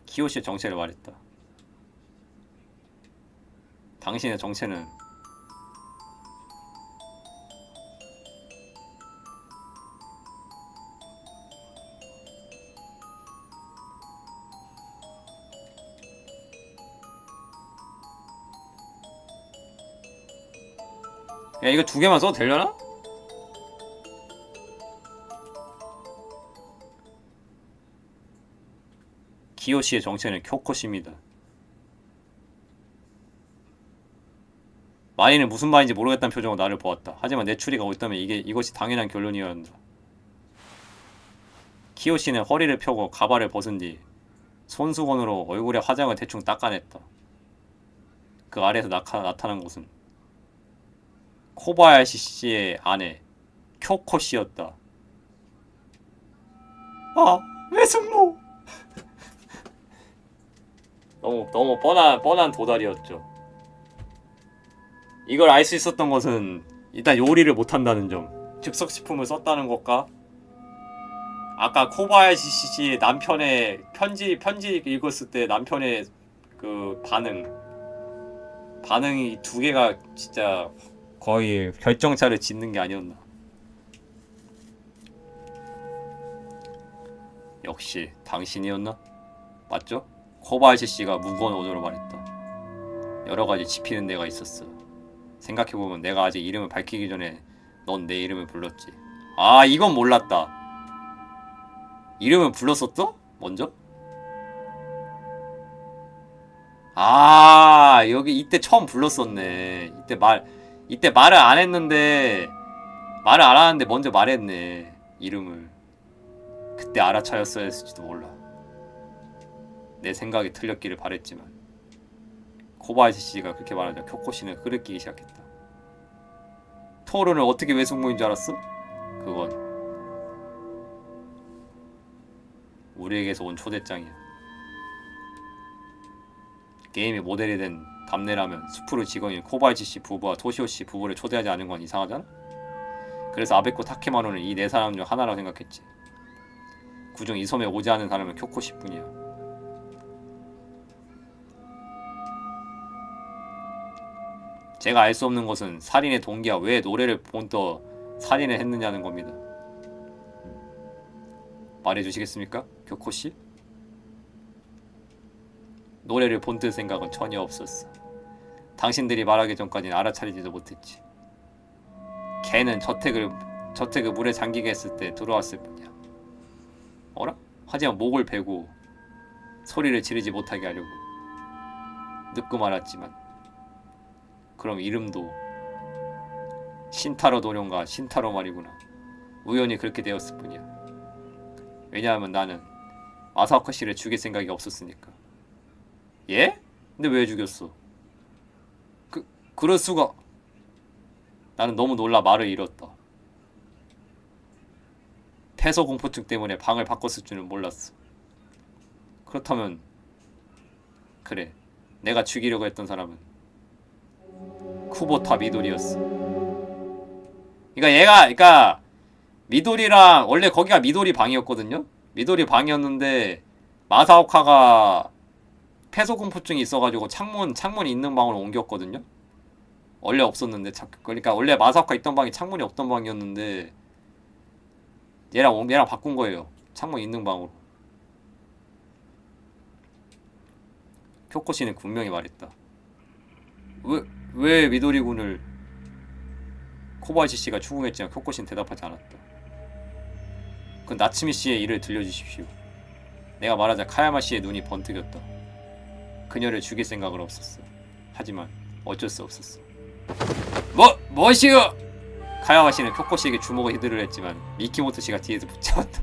키요시의 정체를 말했다. 당신의 정체는 야, 이거 두 개만 써도 되려나? 키요시의 정체는 쿄코씨입니다. 마리는 무슨 말인지 모르겠다는 표정으로 나를 보았다. 하지만 내 추리가 옳다면 이것이 당연한 결론이어야 한다. 키요시는 허리를 펴고 가발을 벗은 뒤 손수건으로 얼굴에 화장을 대충 닦아냈다. 그 아래에서 나타난 곳은 코바야시 씨의 아내 쿄코 씨였다. 아, 왜 승모? 너무 뻔한 도달이었죠. 이걸 알 수 있었던 것은 일단 요리를 못한다는 점, 즉석식품을 썼다는 것과 아까 코바야시 씨의 남편의 편지 읽었을 때 남편의 그 반응이 두 개가 진짜 거의 결정차를 짓는 게 아니었나. 역시 당신이었나? 맞죠? 코바야시 씨가 무거운 오도로 말했다. 여러 가지 짚히는 데가 있었어. 생각해보면 내가 아직 이름을 밝히기 전에 넌 내 이름을 불렀지. 아, 이건 몰랐다. 이름을 불렀었어? 먼저? 아, 이때 처음 불렀었네. 이때 말을 안 하는데 먼저 말했네. 이름을 그때 알아차렸어야 했을지도 몰라. 내 생각이 틀렸기를 바랬지만 코바야시 씨가 그렇게 말하자 쿄코 씨는 흐르끼기 시작했다. 토론을 어떻게 외숙모인 줄 알았어? 그건 우리에게서 온 초대장이야. 게임의 모델이 된 답례라면 수프루 직원인 코바야시 씨 부부와 토시오 씨 부부를 초대하지 않은 건 이상하잖아? 그래서 아베코 타케마노는 이 네 사람 중 하나라고 생각했지. 그중 이 섬에 오지 않은 사람은 쿄코 씨뿐이야. 제가 알 수 없는 것은 살인의 동기와 왜 노래를 본떠 살인을 했느냐는 겁니다. 말해주시겠습니까? 쿄코씨? 노래를 본뜰 생각은 전혀 없었어. 당신들이 말하기 전까지는 알아차리지도 못했지. 걔는 저택을 물에 잠기게 했을 때 들어왔을 뿐이야. 어라? 하지만 목을 베고 소리를 지르지 못하게 하려고. 늦고 말았지만 그럼 이름도 신타로 도룡과 신타로 말이구나. 우연히 그렇게 되었을 뿐이야. 왜냐하면 나는 마사오카 씨를 죽일 생각이 없었으니까. 예? 근데 왜 죽였어? 그럴 수가. 나는 너무 놀라 말을 잃었다. 폐소 공포증 때문에 방을 바꿨을 줄은 몰랐어. 그렇다면 그래, 내가 죽이려고 했던 사람은 쿠보타 미도리였어. 그러니까 미도리랑 원래 거기가 미도리 방이었거든요. 미도리 방이었는데 마사오카가 폐소공포증이 있어가지고 창문이 있는 방으로 옮겼거든요. 원래 없었는데 그러니까 원래 마사오카 있던 방이 창문이 없던 방이었는데 얘랑 바꾼 거예요. 창문 있는 방으로. 쿄코 씨는 분명히 말했다. 왜 미도리군을 코바야시 씨가 추궁했지만 쿄코 씨는 대답하지 않았다. 그 나츠미 씨의 일을 들려주십시오. 내가 말하자 카야마 씨의 눈이 번뜩였다. 그녀를 죽일 생각은 없었어. 하지만 어쩔 수 없었어. 뭐시여! 카야마 씨는 쿄코 씨에게 주먹을 휘두르려 했지만 미키모토 씨가 뒤에서 붙잡았다.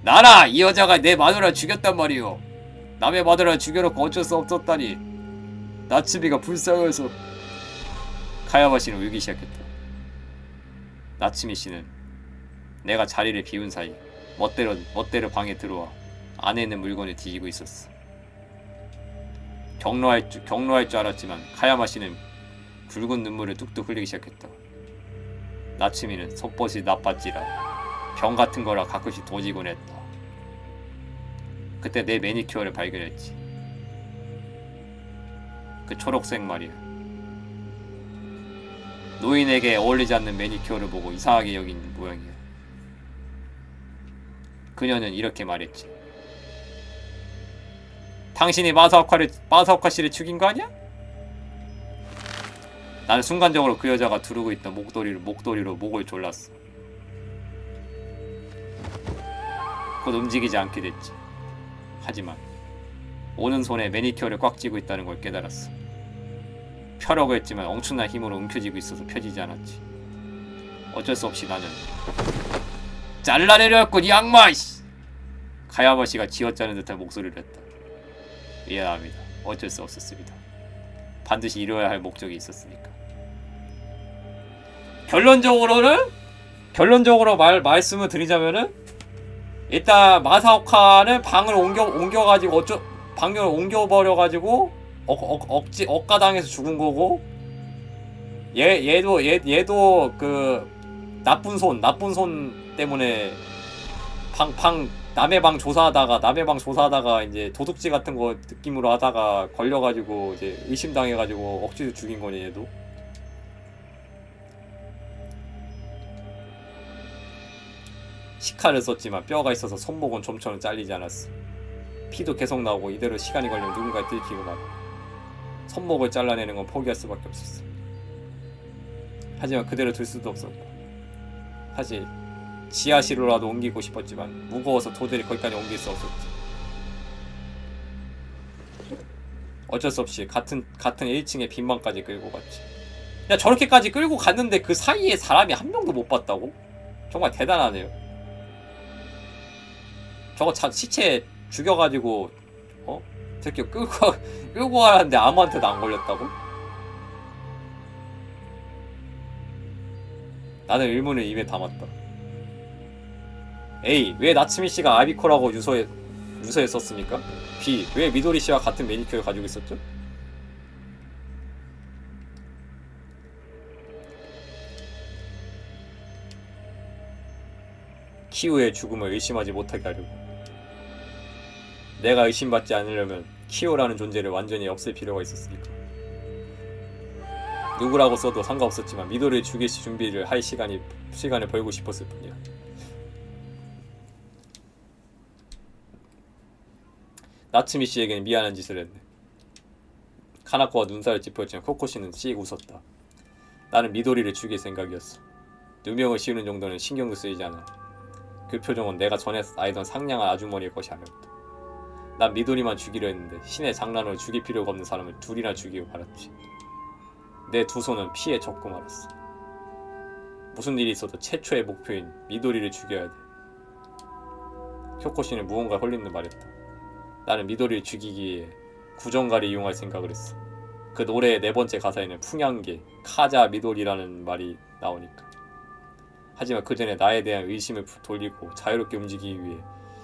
나라! 이 여자가 내 마누라를 죽였단 말이오. 남의 마누라를 죽여놓고 어쩔 수 없었다니. 나츠미가 불쌍해서. 카야마 씨는 울기 시작했다. 나츠미 씨는 내가 자리를 비운 사이 멋대로 방에 들어와 안에 있는 물건을 뒤지고 있었어. 경로할 줄 알았지만 카야마 씨는 굵은 눈물을 뚝뚝 흘리기 시작했다. 나츠미는 속벗이 나빴지라 병 같은 거라 가끔씩 도지곤 했다. 그때 내 매니큐어를 발견했지. 그 초록색 말이야. 노인에게 어울리지 않는 매니큐어를 보고 이상하게 여긴 모양이야. 그녀는 이렇게 말했지. 당신이 마사오카 씨를 죽인 거 아니야? 나는 순간적으로 그 여자가 두르고 있던 목도리로 목을 졸랐어. 곧 움직이지 않게 됐지. 하지만 오른손에 매니큐어를 꽉 쥐고 있다는 걸 깨달았어. 펴려고 했지만 엄청난 힘으로 움켜쥐고 있어서 펴지지 않았지. 어쩔 수 없이 나는 잘라내려 했군, 이 악마! 카야마 씨가 쥐어짜는 듯한 목소리를 했다. 미안합니다. 어쩔 수 없었습니다. 반드시 이뤄야 할 목적이 있었으니까. 결론적으로 말씀을 드리자면은 일단 마사오카는 방을 옮겨가지고 방을 옮겨버려가지고 억가당해서 죽은 거고, 얘도 그 나쁜 손 때문에 남의 방 조사하다가 이제 도둑질 같은 거 느낌으로 하다가 걸려가지고 이제 의심당해가지고 억지로 죽인 거니. 얘도 시카를 썼지만 뼈가 있어서 손목은 좀처럼 잘리지 않았어. 피도 계속 나오고 이대로 시간이 걸리면 누군가에 들키고 말. 손목을 잘라내는 건 포기할 수밖에 없었어. 하지만 그대로 둘 수도 없었고, 사실 지하실로라도 옮기고 싶었지만 무거워서 도저히 거기까지 옮길 수 없었지. 어쩔 수 없이 같은 1층의 빈방까지 끌고 갔지. 야, 저렇게까지 끌고 갔는데 그 사이에 사람이 한 명도 못 봤다고? 정말 대단하네요. 저거 시체 죽여가지고 새끼 끌고 가라는데 아무한테도 안 걸렸다고? 나는 의문을 입에 담았다. A. 왜 나츠미 씨가 아비코라고 유서했었습니까? B. 왜 미도리 씨와 같은 매니큐어를 가지고 있었죠? 키우의 죽음을 의심하지 못하게 하려고. 내가 의심받지 않으려면 키오라는 존재를 완전히 없앨 필요가 있었으니까. 누구라고 써도 상관없었지만 미도를 죽일 준비를 할 시간을 벌고 싶었을 뿐이야. 나츠미 씨에게는 미안한 짓을 했네. 카나코와 눈살을 찌푸렸지만 코코씨는 씩 웃었다. 나는 미도리를 죽일 생각이었어. 누명을 씌우는 정도는 신경도 쓰이지 않아. 그 표정은 내가 전에 알던 상냥한 아주머니의 것이 아니었다. 난 미도리만 죽이려 했는데 신의 장난으로 죽일 필요가 없는 사람을 둘이나 죽이고 말았지. 내 두 손은 피에 젖고 말았어. 무슨 일이 있어도 최초의 목표인 미도리를 죽여야 돼. 쿄코씨는 무언가 홀린 듯 말했다. 나는 미도리를 죽이기 위해 구정가를 이용할 생각을 했어. 그 노래의 네 번째 가사에는 풍향계, 카자 미도리라는 말이 나오니까. 하지만 그 전에 나에 대한 의심을 돌리고 자유롭게 움직이기 위해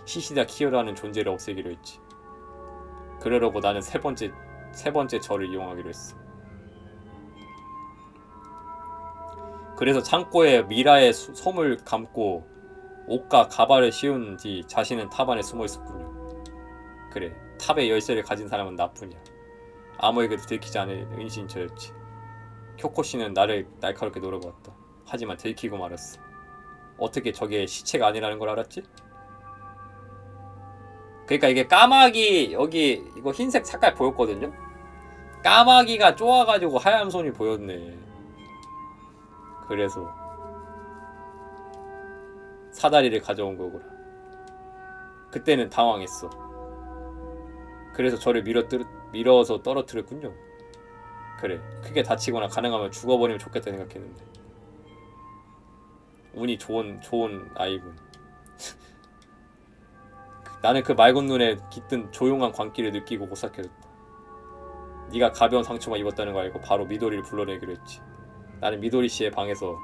히시다 키요라는 존재를 없애기로 했지. 그러려고 나는 세 번째 절을 이용하기로 했어. 그래서 창고에 미라의 솜을 감고 옷과 가발을 씌운 뒤 자신은 탑 안에 숨어 있었군요. 그래, 탑의 열쇠를 가진 사람은 나뿐이야. 아무에게도 들키지 않을 은신처였지. 쿄코씨는 나를 날카롭게 노려보았다. 하지만 들키고 말았어. 어떻게 저게 시체가 아니라는 걸 알았지? 그러니까 이게 까마귀 여기 이거 흰색 색깔 보였거든요? 까마귀가 쪼아가지고 하얀 손이 보였네. 그래서 사다리를 가져온 거구나. 그때는 당황했어. 그래서 저를 밀어서 떨어뜨렸군요. 그래, 크게 다치거나 가능하면 죽어버리면 좋겠다 생각했는데 운이 좋은 아이군. 나는 그 맑은 눈에 깃든 조용한 광기를 느끼고 오싹해졌다. 네가 가벼운 상처만 입었다는 걸 알고 바로 미도리를 불러내기로 했지. 나는 미도리 씨의 방에서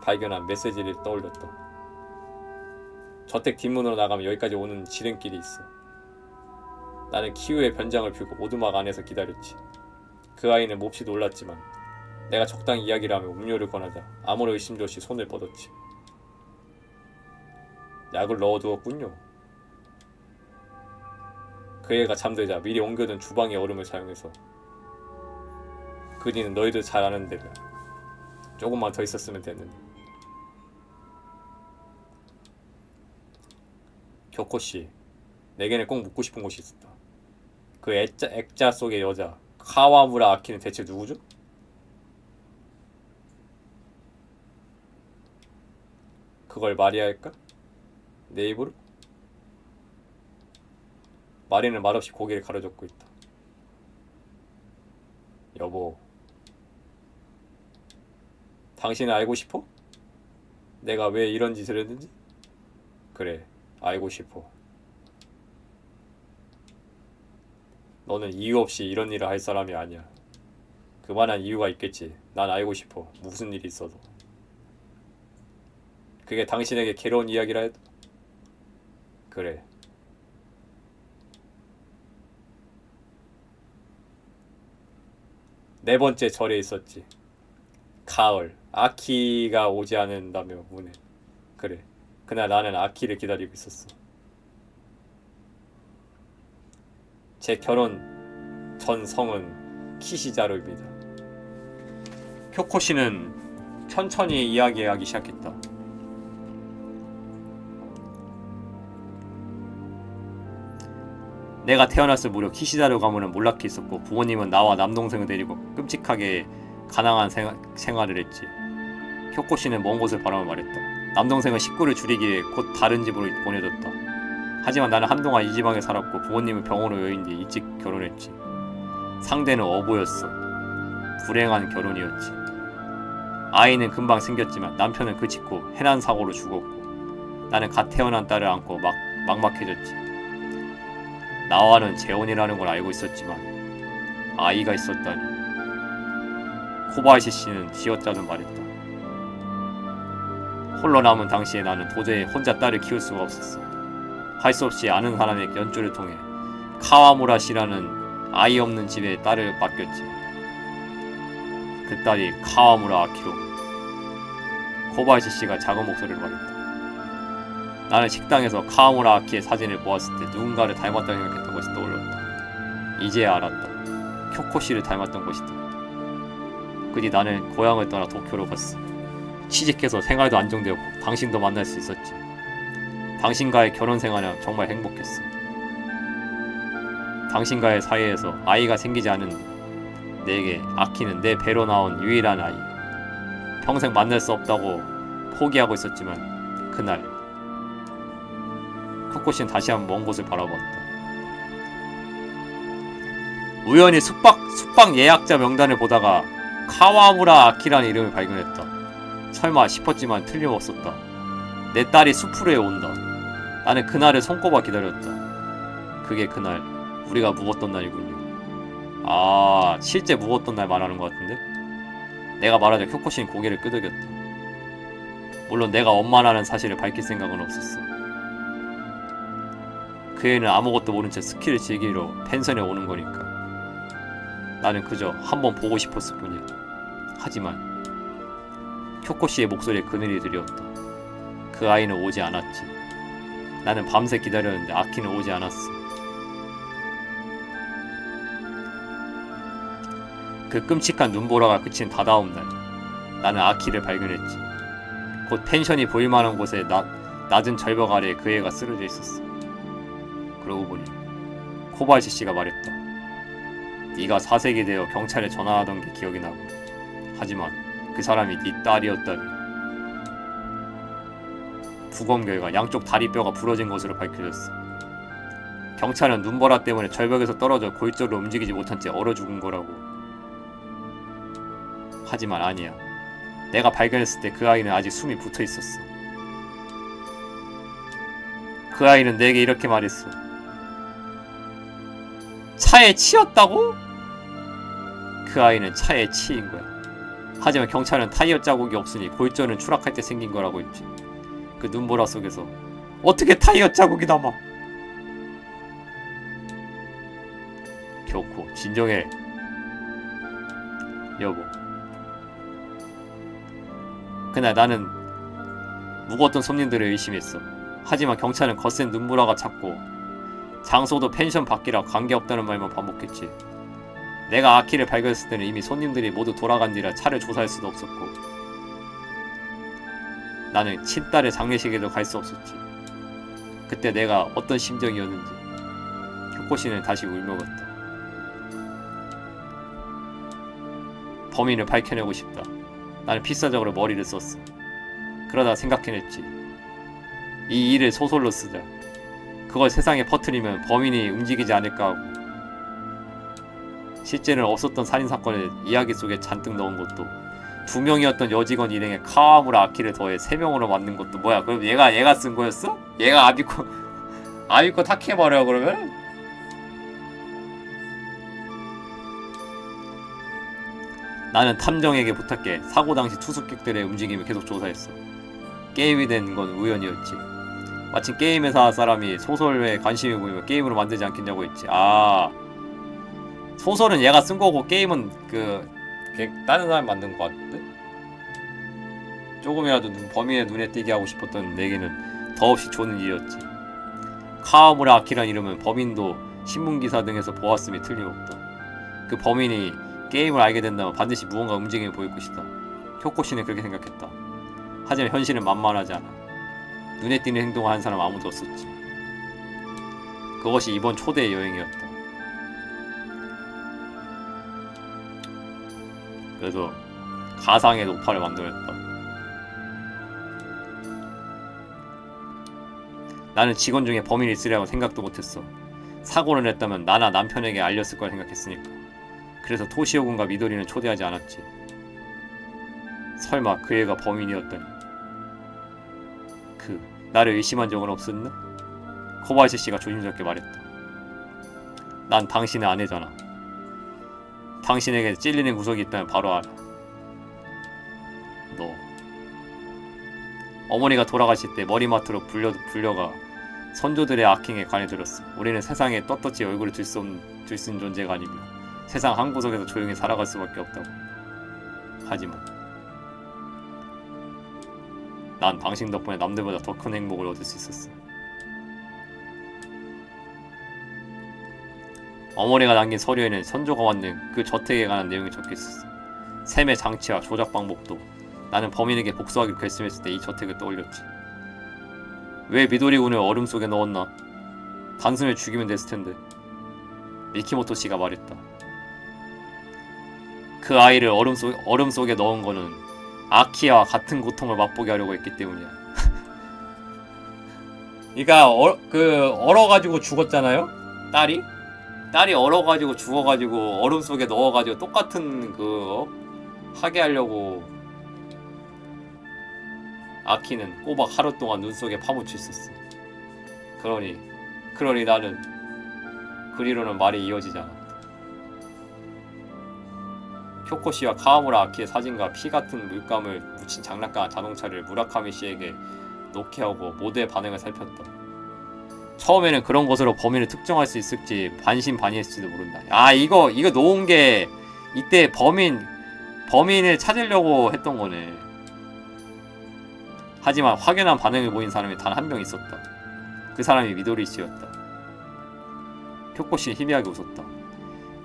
발견한 메시지를 떠올렸다. 저택 뒷문으로 나가면 여기까지 오는 지름길이 있어. 나는 키우의 변장을 펴고 오두막 안에서 기다렸지. 그 아이는 몹시 놀랐지만 내가 적당히 이야기를 하며 음료를 권하자 아무런 의심도 없이 손을 뻗었지. 약을 넣어두었군요. 그 애가 잠들자 미리 옮겨둔 주방의 얼음을 사용해서. 그 뒤는 너희들 잘 아는 대로 조금만 더 있었으면 됐는데. 쿄코씨, 내게는 꼭 묻고 싶은 곳이 있었다. 그 액자 속의 여자 카와무라 아키는 대체 누구죠? 그걸 말해야 할까? 내 입으로? 마리는 말없이 고개를 가로젓고 있다. 여보, 당신은 알고 싶어? 내가 왜 이런 짓을 했는지? 그래, 알고 싶어. 너는 이유 없이 이런 일을 할 사람이 아니야. 그만한 이유가 있겠지. 난 알고 싶어. 무슨 일이 있어도. 그게 당신에게 괴로운 이야기라 해도? 그래. 네 번째 절에 있었지. 가을. 아키가 오지 않는다며 문에. 그래. 그날 나는 아키를 기다리고 있었어. 제 결혼 전 성은 키시자루입니다. 쿄코씨는 천천히 이야기하기 시작했다. 내가 태어났을 무렵 키시자루 가문은 몰락해 있었고 부모님은 나와 남동생을 데리고 끔찍하게 가난한 생활을 했지. 쿄코씨는 먼 곳을 바라며 말했다. 남동생은 식구를 줄이기 위해 곧 다른 집으로 보내졌다. 하지만 나는 한동안 이 지방에 살았고 부모님은 병원으로 여인 뒤 일찍 결혼했지. 상대는 어부였어. 불행한 결혼이었지. 아이는 금방 생겼지만 남편은 그 직후 해난 사고로 죽었고 나는 갓 태어난 딸을 안고 막 막막해졌지. 나와는 재혼이라는 걸 알고 있었지만 아이가 있었다니. 코바야시 씨는 쥐어짜듯 말했다. 홀로 남은 당시에 나는 도저히 혼자 딸을 키울 수가 없었어. 할 수 없이 아는 사람의 연주를 통해 카와무라 씨라는 아이 없는 집에 딸을 맡겼지. 그 딸이 카와무라 아키로. 코바야시 씨가 작은 목소리로 말했다. 나는 식당에서 카와무라 아키의 사진을 보았을 때 누군가를 닮았다고 생각했던 것이 떠올랐다. 이제야 알았다. 쿄코 씨를 닮았던 것이다. 그 뒤 나는 고향을 떠나 도쿄로 갔어. 취직해서 생활도 안정되었고 당신도 만날 수 있었지. 당신과의 결혼 생활은 정말 행복했어. 당신과의 사이에서 아이가 생기지 않은 내게 아키는 내 배로 나온 유일한 아이. 평생 만날 수 없다고 포기하고 있었지만 그날 쿄코씨는 다시 한번 먼 곳을 바라보았다. 우연히 숙박 예약자 명단을 보다가 카와무라 아키라는 이름을 발견했다. 설마 싶었지만 틀림없었다. 내 딸이 수프루에 온다. 나는 그날을 손꼽아 기다렸다. 그게 그날 우리가 묵었던 날이군요. 아, 실제 묵었던 날 말하는 것 같은데? 내가 말하자 쿄코씨는 고개를 끄덕였다. 물론 내가 엄마라는 사실을 밝힐 생각은 없었어. 그 애는 아무것도 모른 채 스키를 즐기러 펜션에 오는 거니까. 나는 그저 한번 보고 싶었을 뿐이야. 하지만 쿄코씨의 목소리에 그늘이 들이었다. 그 아이는 오지 않았지. 나는 밤새 기다렸는데 아키는 오지 않았어. 그 끔찍한 눈보라가 그친 다다음 날 나는 아키를 발견했지. 곧 펜션이 보일만한 곳에 낮은 절벽 아래에 그 애가 쓰러져 있었어. 그러고 보니 코바야시 씨가 말했다. 네가 사색이 되어 경찰에 전화하던 게 기억이 나고. 하지만 그 사람이 네 딸이었다니. 부검 결과 양쪽 다리뼈가 부러진 것으로 밝혀졌어. 경찰은 눈보라 때문에 절벽에서 떨어져 골절로 움직이지 못한 채 얼어 죽은 거라고. 하지만 아니야. 내가 발견했을 때 그 아이는 아직 숨이 붙어 있었어. 그 아이는 내게 이렇게 말했어. 차에 치였다고? 그 아이는 차에 치인 거야. 하지만 경찰은 타이어 자국이 없으니 골절은 추락할 때 생긴 거라고 했지. 그 눈보라 속에서 어떻게 타이어 자국이 남아? 교코, 진정해. 여보. 그날 나는 묵었던 손님들을 의심했어. 하지만 경찰은 거센 눈보라가 찼고 장소도 펜션 밖이라 관계없다는 말만 반복했지. 내가 아키를 발견했을 때는 이미 손님들이 모두 돌아간 뒤라 차를 조사할 수도 없었고 나는 친딸의 장례식에도 갈 수 없었지. 그때 내가 어떤 심정이었는지 쿄코씨는 다시 울먹었다. 범인을 밝혀내고 싶다. 나는 필사적으로 머리를 썼어. 그러다 생각해냈지. 이 일을 소설로 쓰자. 그걸 세상에 퍼뜨리면 범인이 움직이지 않을까 하고. 실제는 없었던 살인사건을 이야기 속에 잔뜩 넣은 것도 2명이었던 여직원 일행에 카와무라 아키를 더해 3명으로 만든 것도. 뭐야, 그럼 얘가 쓴 거였어? 얘가 아비코 타케마루야 그러면? 나는 탐정에게 부탁해 사고 당시 투숙객들의 움직임을 계속 조사했어. 게임이 된 건 우연이었지. 마침 게임 회사 사람이 소설에 관심이 보이면 게임으로 만들지 않겠냐고 했지. 아, 소설은 얘가 쓴 거고 게임은 다른 사람이 만든 거 같은데? 조금이라도 범인의 눈에 띄게 하고 싶었던 내게는 더없이 좋은 일이었지. 카와무라 아키란 이름은 범인도 신문기사 등에서 보았음이 틀림없다. 그 범인이 게임을 알게 된다면 반드시 무언가 움직임을 보일 것이다. 쿄코씨는 그렇게 생각했다. 하지만 현실은 만만하지 않아. 눈에 띄는 행동을 한 사람 아무도 없었지. 그것이 이번 초대의 여행이었다. 그래서 가상의 노파를 만들었다. 나는 직원 중에 범인이 있으리라고 생각도 못했어. 사고를 냈다면 나나 남편에게 알렸을 거라 생각했으니까. 그래서 토시오군과 미도리는 초대하지 않았지. 설마 그 애가 범인이었더니. 나를 의심한 적은 없었나? 코바야시 씨가 조심스럽게 말했다. 난 당신의 아내잖아. 당신에게 찔리는 구석이 있다면 바로 알아. 너 어머니가 돌아가실 때 머리맡으로 불려가 선조들의 악행에 관여 들었어. 우리는 세상에 떳떳이 얼굴을 들 수 있는 존재가 아니며 세상 한 구석에서 조용히 살아갈 수밖에 없다고. 하지만 난 당신 덕분에 남들보다 더 큰 행복을 얻을 수 있었어. 어머니가 남긴 서류에는 선조가 만든 그 저택에 관한 내용이 적혀있었어. 셈의 장치와 조작 방법도. 나는 범인에게 복수하기로 결심했을 때 이 저택을 떠올렸지. 왜 미도리군을 얼음 속에 넣었나? 단숨에 죽이면 됐을 텐데. 미키모토 씨가 말했다. 그 아이를 얼음 속에 넣은 거는 아키와 같은 고통을 맛보게 하려고 했기 때문이야. 그러니까 얼어가지고 죽었잖아요. 딸이 얼어가지고 죽어가지고 얼음 속에 넣어가지고 똑같은 하게 하려고 아키는 꼬박 하루 동안 눈 속에 파묻혀 있었어. 그러니 나는 그리로는 말이 이어지지 않았다. 쿄코 씨와 카와무라 아키의 사진과 피 같은 물감을 묻힌 장난감 자동차를 무라카미 씨에게 놓게 하고 모두의 반응을 살폈다. 처음에는 그런 것으로 범인을 특정할 수 있을지 반신반의했을지도 모른다. 아 이거 놓은 게 이때 범인을 찾으려고 했던 거네. 하지만 확연한 반응을 보인 사람이 단 한 명 있었다. 그 사람이 미도리 씨였다. 쿄코 씨는 희미하게 웃었다.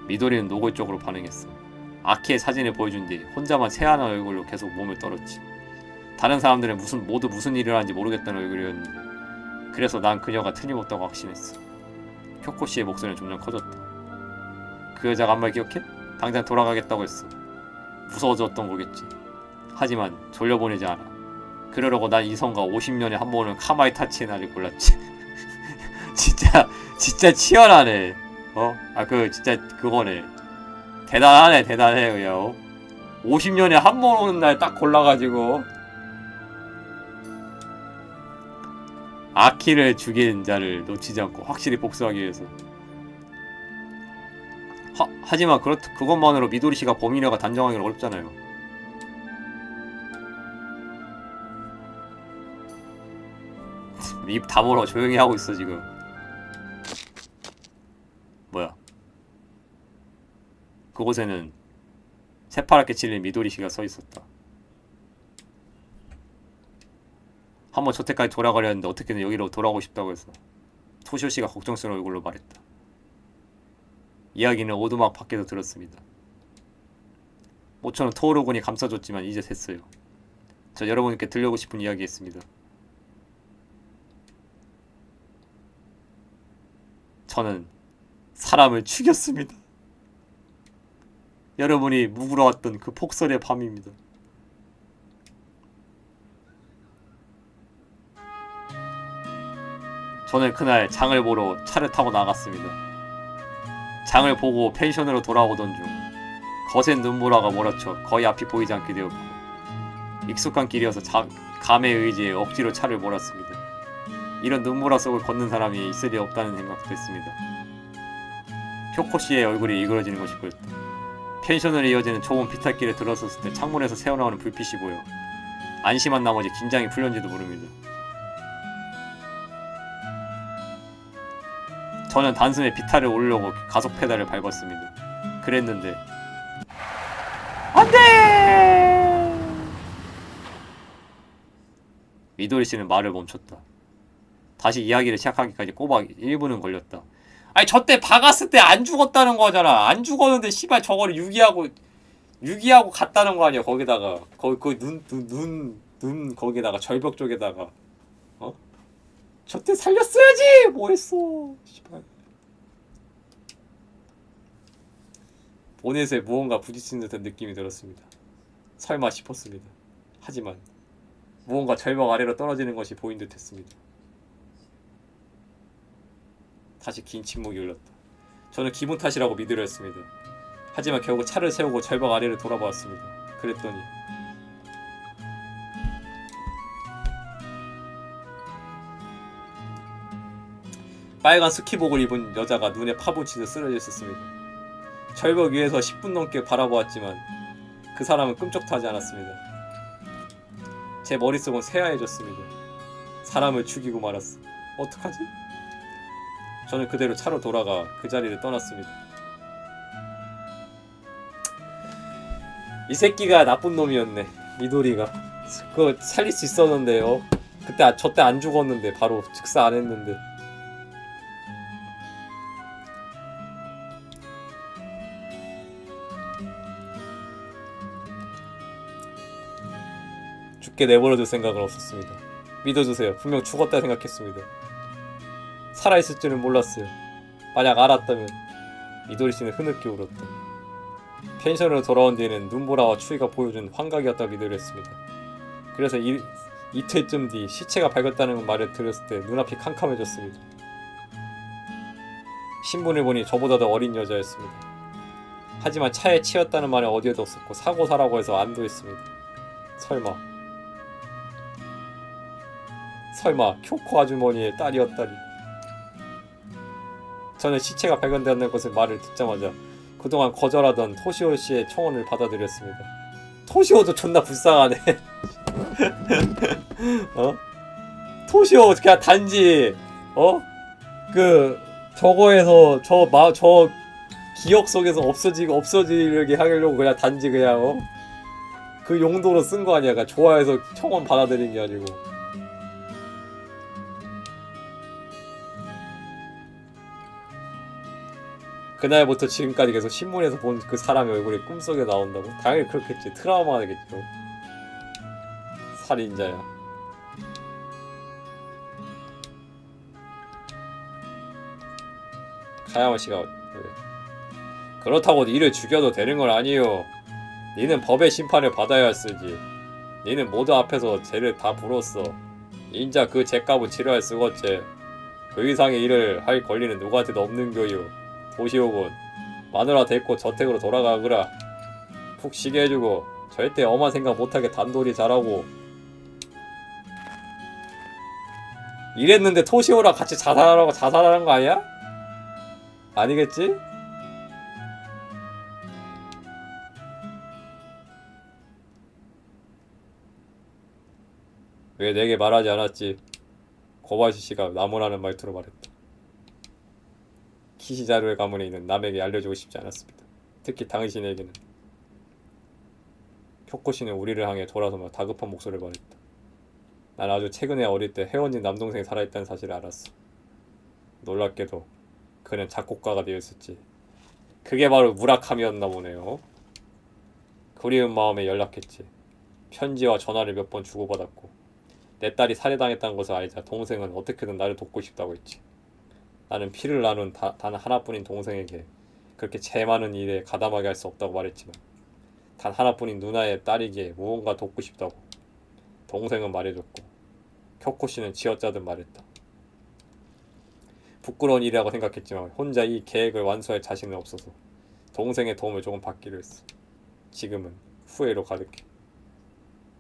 미도리는 노골적으로 반응했어. 아키의 사진을 보여준 뒤 혼자만 새하얀 얼굴로 계속 몸을 떨었지. 다른 사람들은 모두 무슨 일을 하는지 모르겠다는 얼굴이었는데 그래서 난 그녀가 틀림없다고 확신했어. 쿄코 씨의 목소리는 점점 커졌다. 그 여자가 한 말 기억해? 당장 돌아가겠다고 했어. 무서워졌던 거겠지. 하지만 돌려보내지 않아. 그러려고 난 이성과 50년에 한 번 오는 카마이 타치의 날을 골랐지. 진짜 치열하네. 진짜 그거네. 대단해 그냥. 50년에 한 번 오는 날 딱 골라가지고 아키를 죽인 자를 놓치지 않고 확실히 복수하기 위해서. 하지만 그것만으로 미도리 씨가 범인이라고 단정하기는 어렵잖아요. 입 다물어. 조용히 하고 있어 지금. 뭐야? 그곳에는 새파랗게 칠린 미도리 씨가 서 있었다. 한번 저택까지 돌아가려 했는데 어떻게든 여기로 돌아오고 싶다고 해서. 토시오 씨가 걱정스러운 얼굴로 말했다. 이야기는 오두막 밖에서 들었습니다. 모처럼 토오르군이 감싸줬지만 이제 됐어요. 저 여러분께 들려고 싶은 이야기였습니다. 저는 사람을 죽였습니다. 여러분이 묵으러 왔던 그 폭설의 밤입니다. 저는 그날 장을 보러 차를 타고 나갔습니다. 장을 보고 펜션으로 돌아오던 중 거센 눈보라가 몰아쳐 거의 앞이 보이지 않게 되었고 익숙한 길이어서 감의 의지에 억지로 차를 몰았습니다. 이런 눈보라 속을 걷는 사람이 있을 리 없다는 생각도 했습니다. 쿄코 씨의 얼굴이 일그러지는 것이 보였다. 펜션으로 이어지는 좁은 피탈길에 들어섰을 때 창문에서 새어나오는 불빛이 보여 안심한 나머지 긴장이 풀렸는지도 모릅니다. 저는 단숨에 비탈을 오르려고 가속 페달을 밟았습니다. 그랬는데 안돼! 미도리 씨는 말을 멈췄다. 다시 이야기를 시작하기까지 꼬박 1분은 걸렸다. 아니 저때 박았을 때 안 죽었다는 거잖아. 안 죽었는데 씨발 저거를 유기하고 갔다는 거 아니야. 거기다가 거기 눈 거기다가 절벽 쪽에다가 저때 살렸어야지. 뭐했어 씨발. 보넷에 무언가 부딪히는 듯한 느낌이 들었습니다. 설마 싶었습니다. 하지만 무언가 절벽 아래로 떨어지는 것이 보인 듯 했습니다. 다시 긴 침묵이 흘렀다. 저는 기분 탓이라고 믿으려 했습니다. 하지만 결국 차를 세우고 절벽 아래를 돌아보았습니다. 그랬더니 빨간 스키복을 입은 여자가 눈에 파묻히듯 쓰러져 있었습니다. 절벽 위에서 10분 넘게 바라보았지만 그 사람은 끔찍도 하지 않았습니다. 제 머릿속은 새하얘졌습니다. 사람을 죽이고 말았어. 어떡하지? 저는 그대로 차로 돌아가 그 자리를 떠났습니다. 이 새끼가 나쁜 놈이었네. 미도리가. 그거 살릴 수 있었는데요. 그때 저 때 안 죽었는데 바로 즉사 안 했는데. 죽게 내버려둘 생각은 없었습니다. 믿어주세요. 분명 죽었다 생각했습니다. 살아있을 줄은 몰랐어요. 만약 알았다면. 미도리씨는 흐느껴 울었다. 펜션으로 돌아온 뒤에는 눈보라와 추위가 보여준 환각이었다고 믿으렸습니다. 그래서 이틀쯤 뒤 시체가 발견됐다는 말을 들었을 때 눈앞이 캄캄해졌습니다. 신분을 보니 저보다도 어린 여자였습니다. 하지만 차에 치였다는 말은 어디에도 없었고 사고사라고 해서 안도했습니다. 설마 쿄코 아주머니의 딸이었다니. 저는 시체가 발견되었다는 것을 말을 듣자마자 그동안 거절하던 토시오 씨의 청혼을 받아들였습니다. 토시오도 존나 불쌍하네. 토시오 그냥 단지 저거에서 저 기억 속에서 없어지게 하려고 그냥 단지 그냥 그 용도로 쓴 거 아니야. 그러니까 좋아해서 청혼 받아들인 게 아니고. 그날부터 지금까지 계속 신문에서 본 그 사람의 얼굴이 꿈속에 나온다고? 당연히 그렇겠지. 트라우마겠죠. 살인자야. 카야마 씨가 그래. 그렇다고 니를 죽여도 되는 건 아니요. 니는 법의 심판을 받아야 쓰지. 니는 모두 앞에서 죄를 다 불었어. 인자 그 죄값은 치료할 쓰겄지. 그 이상의 일을 할 권리는 누구한테도 없는 거요. 도시오군, 마누라 데리고 저택으로 돌아가거라. 푹 쉬게 해주고 절대 엄한 생각 못하게 단돌이 잘하고. 이랬는데 토시오랑 같이 자살하는 거 아니야? 아니겠지? 왜 내게 말하지 않았지? 고바시 씨가 나무라는 말투로 말했다. 키시자루의 가문에 있는 남에게 알려주고 싶지 않았습니다. 특히 당신에게는. 쿄코 씨는 우리를 향해 돌아서며 다급한 목소리를 말했다. 난 아주 최근에 어릴 때 헤어진 남동생이 살아있다는 사실을 알았어. 놀랍게도 그는 작곡가가 되었었지. 그게 바로 무라카미였나 보네요. 그리운 마음에 연락했지. 편지와 전화를 몇 번 주고받았고 내 딸이 살해당했다는 것을 알자 동생은 어떻게든 나를 돕고 싶다고 했지. 나는 피를 나눈 단 하나뿐인 동생에게 그렇게 제 많은 일에 가담하게 할 수 없다고 말했지만 단 하나뿐인 누나의 딸이기에 무언가 돕고 싶다고 동생은 말해줬고 쿄코 씨는 쥐어짜듯 말했다. 부끄러운 일이라고 생각했지만 혼자 이 계획을 완수할 자신은 없어서 동생의 도움을 조금 받기로 했어. 지금은 후회로 가득해.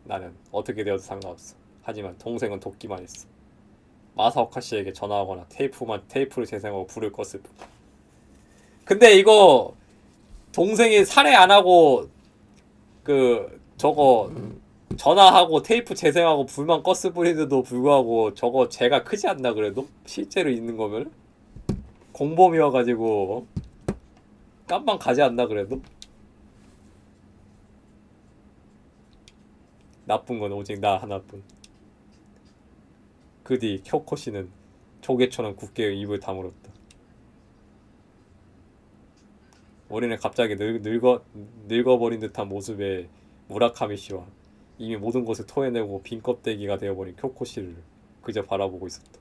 나는 어떻게 되어도 상관없어. 하지만 동생은 돕기만 했어. 마사오카 씨에게 전화하거나 테이프를 재생하고 불을 껐을 뿐. 근데 이거 동생이 살해 안 하고 저거 전화하고 테이프 재생하고 불만 껐을 뿐인데도 불구하고 저거 죄가 크지 않나 그래도? 실제로 있는 거면? 공범이어가지고 깜빵 가지 않나 그래도? 나쁜 건 오직 나 하나뿐. 그 뒤 쿄코 씨는 조개처럼 굳게 입을 다물었다. 우리는 갑자기 늙어버린 듯한 모습의 무라카미 씨와 이미 모든 것을 토해내고 빈 껍데기가 되어버린 쿄코 씨를 그저 바라보고 있었다.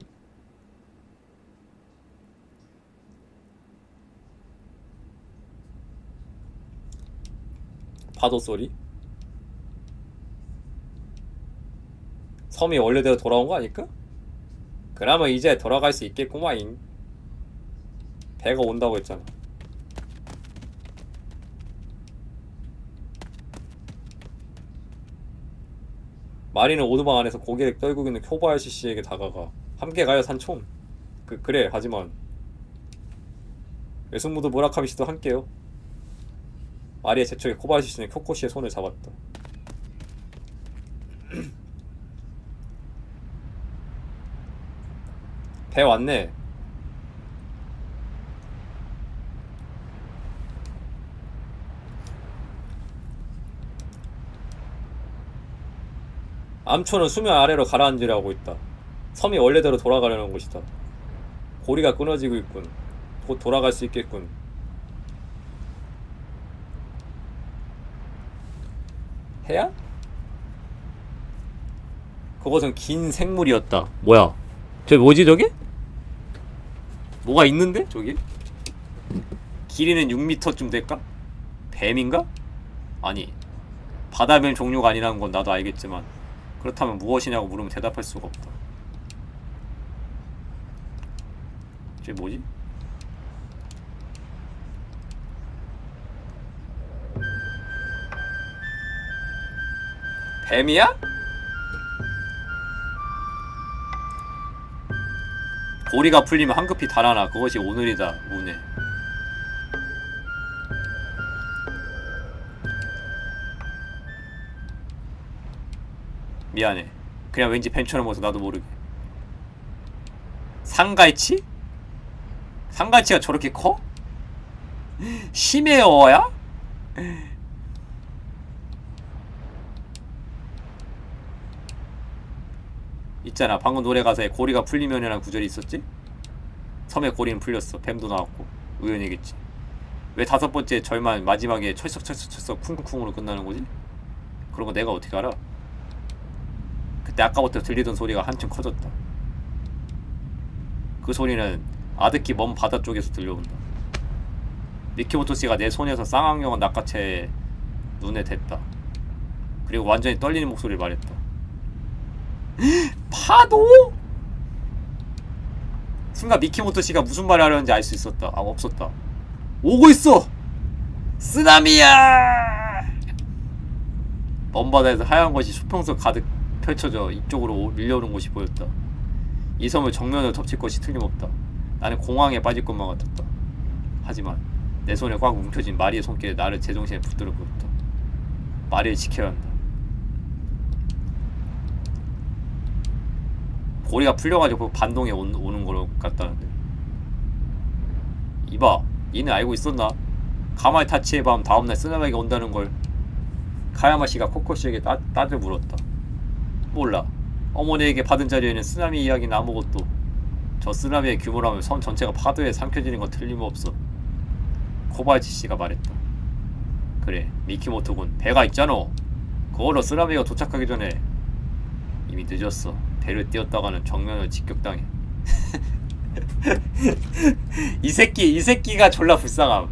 파도 소리? 섬이 원래대로 돌아온 거 아닐까? 그나마 이제 돌아갈 수 있겠구마잉. 배가 온다고 했잖아. 마리는 오두막 안에서 고개를 떨구고 있는 코바야시 씨에게 다가가 함께 가요 산총. 그래. 하지만 외숙모도 무라카미 씨도 함께요. 마리의 재촉에 코바야시 씨는 쿄코 씨의 손을 잡았다. 배 왔네. 암초는 수면 아래로 가라앉으려고 있다. 섬이 원래대로 돌아가려는 곳이다. 고리가 끊어지고 있군. 곧 돌아갈 수 있겠군. 해야? 그것은 긴 생물이었다. 뭐야? 저기 뭐지 저게? 뭐가 있는데? 저기? 길이는 6m쯤 될까? 뱀인가? 아니, 바다뱀 종류가 아니라는 건 나도 알겠지만 그렇다면 무엇이냐고 물으면 대답할 수가 없다. 저게 뭐지? 뱀이야? 고리가 풀리면 황급히 달아나. 그것이 오늘이다. 오늘. 미안해. 그냥 왠지 뱀처럼 보여서 나도 모르게. 상갈치? 상갈치가 저렇게 커? 심해어야? 있잖아, 방금 노래 가사에 고리가 풀리면이라는 구절이 있었지? 섬에 고리는 풀렸어. 뱀도 나왔고. 우연이겠지. 왜 다섯 번째 절만 마지막에 철썩철썩철썩 쿵쿵쿵으로 끝나는 거지? 그런 거 내가 어떻게 알아? 그때 아까부터 들리던 소리가 한층 커졌다. 그 소리는 아득히 먼 바다 쪽에서 들려온다. 미키모토 씨가 내 손에서 쌍앙경한 낚아채 눈에 댔다. 그리고 완전히 떨리는 목소리를 말했다. 파도? 순간 미키모토 씨가 무슨 말을 하려는지 알 수 있었다. 아, 없었다. 오고 있어! 쓰나미야! 먼 바다에서 하얀 것이 수평선 가득 펼쳐져 이쪽으로 밀려오는 곳이 보였다. 이 섬을 정면으로 덮칠 것이 틀림없다. 나는 공황에 빠질 것만 같았다. 하지만 내 손에 꽉 뭉쳐진 마리의 손길에 나를 제정신에 붙들어 보였다. 마리를 지켜야 한다. 고리가 풀려가지고 반동에 오는 것 같다는데. 이봐, 니는 알고 있었나? 가마의 타치의 밤 다음날 쓰나미가 온다는 걸. 카야마씨가 코코씨에게 따져 물었다. 몰라. 어머니에게 받은 자료에는 쓰나미 이야기는 아무것도. 저 쓰나미의 규모라면 섬 전체가 파도에 삼켜지는 건 틀림없어. 코바야치씨가 말했다. 그래, 미키모토군. 배가 있잖아. 그걸로 쓰나미가 도착하기 전에 이미 늦었어. 배를 띄웠다가는 정면을 직격당해. 이 새끼가 졸라 불쌍함.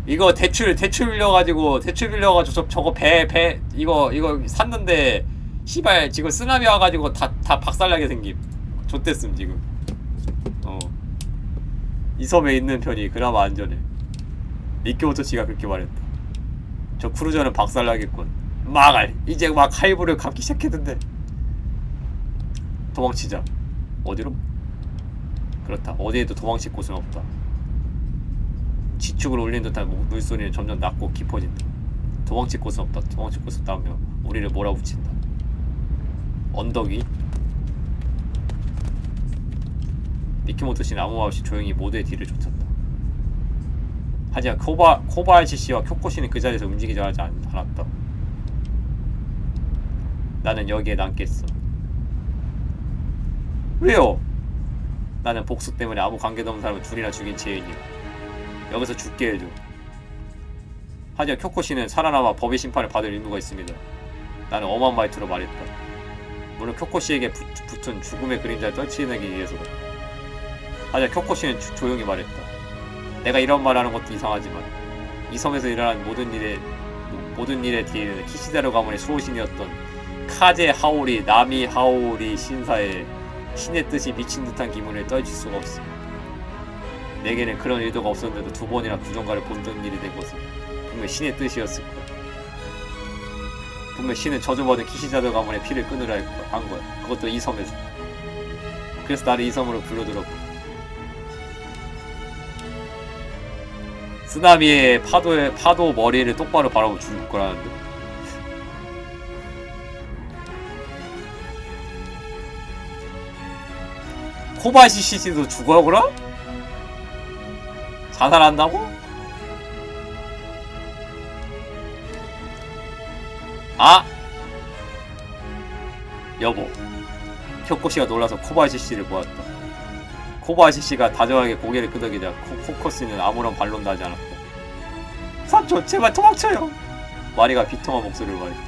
이거 대출 빌려가지고 저거 배 이거 샀는데 시발 지금 쓰나미 와가지고 다 박살나게 생김. 좆됐음 지금. 이 섬에 있는 편이 그나마 안전해. 미키모토 씨가 그렇게 말했다. 저 크루저는 박살나겠군. 망할. 이제 막 하이브를 감기 시작했는데. 도망치자. 어디로? 그렇다. 어디에도 도망칠 곳은 없다. 지축을 울린 듯한 물소리는 점점 낮고 깊어진다. 도망칠 곳은 없다. 도망칠 곳은 없다며 우리를 몰아붙인다. 언덕 위? 미키모토 씨는 아무 말 없이 조용히 모두의 뒤를 쫓았다. 하지만 코바야시 씨와 쿄코 씨는 그 자리에서 움직이지 않았다. 나는 여기에 남겠어. 왜요? 나는 복수 때문에 아무 관계도 없는 사람을 둘이나 죽인 죄인이야. 여기서 죽게 해줘. 하지만 쿄코씨는 살아남아 법의 심판을 받을 의무가 있습니다. 나는 엄한 말투로 말했다. 물론 쿄코씨에게 붙은 죽음의 그림자를 떨치내기 위해서다. 하지만 쿄코씨는 조용히 말했다. 내가 이런 말하는 것도 이상하지만 이 섬에서 일어난 모든 일의 뒤에는 키시다로 가문의 수호신이었던 카제 하오리 나미 하오리 신사의 신의 뜻이 미친 듯한 기분을 떨칠 수가 없어. 내게는 그런 의도가 없었는데도 두 번이나 구정가를 본던 일이 된 것은 분명 신의 뜻이었을 거야. 분명 신은 저주받은 키시자도 가문의 피를 끊으려 한 거야. 그것도 이 섬에서. 그래서 나를 이 섬으로 불러들었고 쓰나미의 파도 머리를 똑바로 바라보고 죽을 거라는데. 코바야시 씨도 죽어 그럼? 자살한다고? 아! 여보, 쿄코씨가 놀라서 코바야시 씨를 보았다. 코바야시 씨가 다정하게 고개를 끄덕이자 코코씨는 아무런 반론도 하지 않았다. 삼촌, 제발 도망쳐요! 마리가 비통한 목소리로 말했다.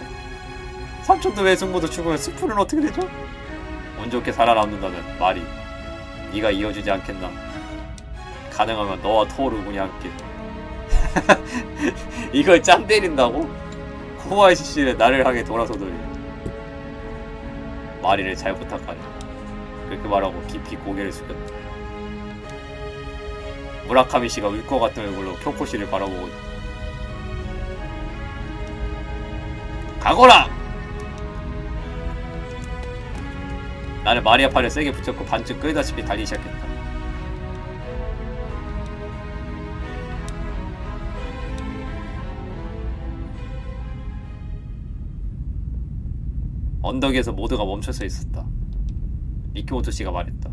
삼촌도 외숙모도 죽으면 스프는 어떻게 되죠? 운 좋게 살아남는다면 마리, 네가 이어주지 않겠나? 가능하면 너와 토오루 군이 함께. 이걸 짱 때린다고? 코바야시 씨는 나를 향해 돌아서더니 마리를 잘 부탁하네. 그렇게 말하고 깊이 고개를 숙였다. 무라카미 씨가 울 것 같은 얼굴로 쿄코 씨를 바라보고 있다. 가거라! 나는 마리아 팔을 세게 붙였고 반쯤 끌다시피 달리기 시작했다. 언덕에서 모두가 멈춰서 있었다. 미키모토 씨가 말했다.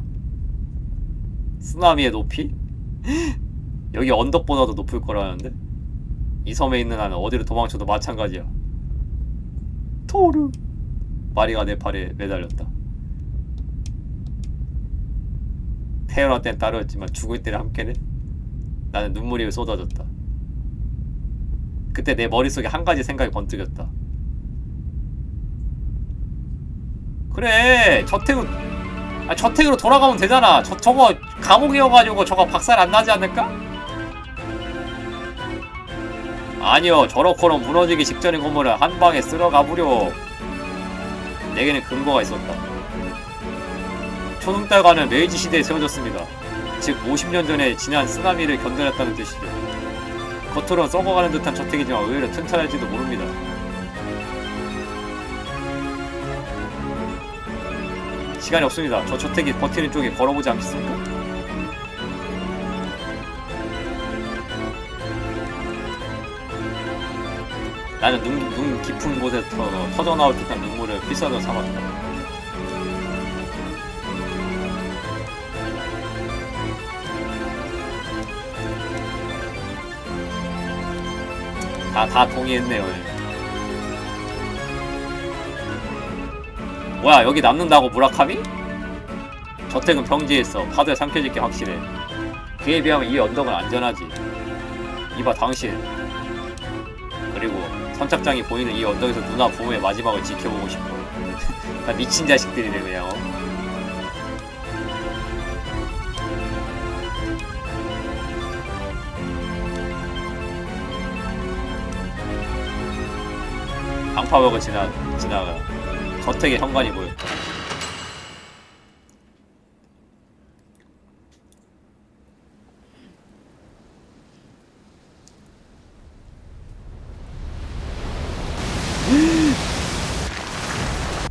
쓰나미의 높이? 여기 언덕보다도 높을 거라는데? 이 섬에 있는 나는 어디로 도망쳐도 마찬가지야. 토르. 마리가 내 팔에 매달렸다. 태어날 땐 따로였지만 죽을 때는 함께네. 나는 눈물이 쏟아졌다. 그때 내 머릿속에 한 가지 생각이 번뜩였다. 그래, 저택으로 돌아가면 되잖아. 저거 감옥이어가지고 저거 박살 안 나지 않을까? 아니요, 저렇게는 무너지기 직전인 건물을 한 방에 쓸어가부려. 내게는 근거가 있었다. 초승달관은 메이지 시대에 세워졌습니다. 즉 50년 전에 지난 쓰나미를 견뎌냈다는 뜻이죠. 겉으로는 썩어가는 듯한 저택이지만 의외로 튼튼할지도 모릅니다. 시간이 없습니다. 저 저택이 버티는 쪽에 걸어보지 않겠습니까? 나는 눈 깊은 곳에 터져나올 듯한 눈물을 필사로 삼았다. 다 동의했네요. 뭐야, 여기 남는다고 무라카미? 저택은 평지했어. 파도에 삼켜질 게 확실해. 그에 비하면 이 언덕은 안전하지. 이봐 당신. 그리고 선착장이 보이는 이 언덕에서 누나 부모의 마지막을 지켜보고 싶어. 다 미친 자식들이래 그냥. 방파벽을 지나가 저택의 현관이 보였다.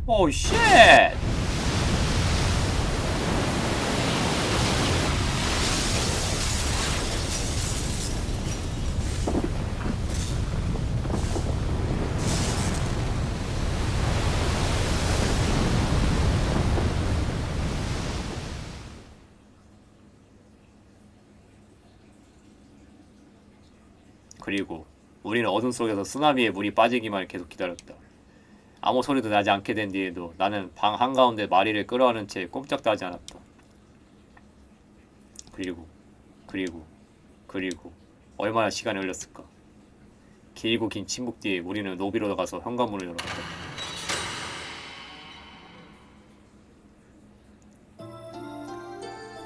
오 쉣! 그리고 우리는 어둠 속에서 쓰나미에 물이 빠지기만을 계속 기다렸다. 아무 소리도 나지 않게 된 뒤에도 나는 방 한가운데 마리를 끌어안은 채 꼼짝도 하지 않았다. 그리고 얼마나 시간이 흘렀을까. 길고 긴 침묵 뒤에 우리는 로비로 가서 현관문을 열었다.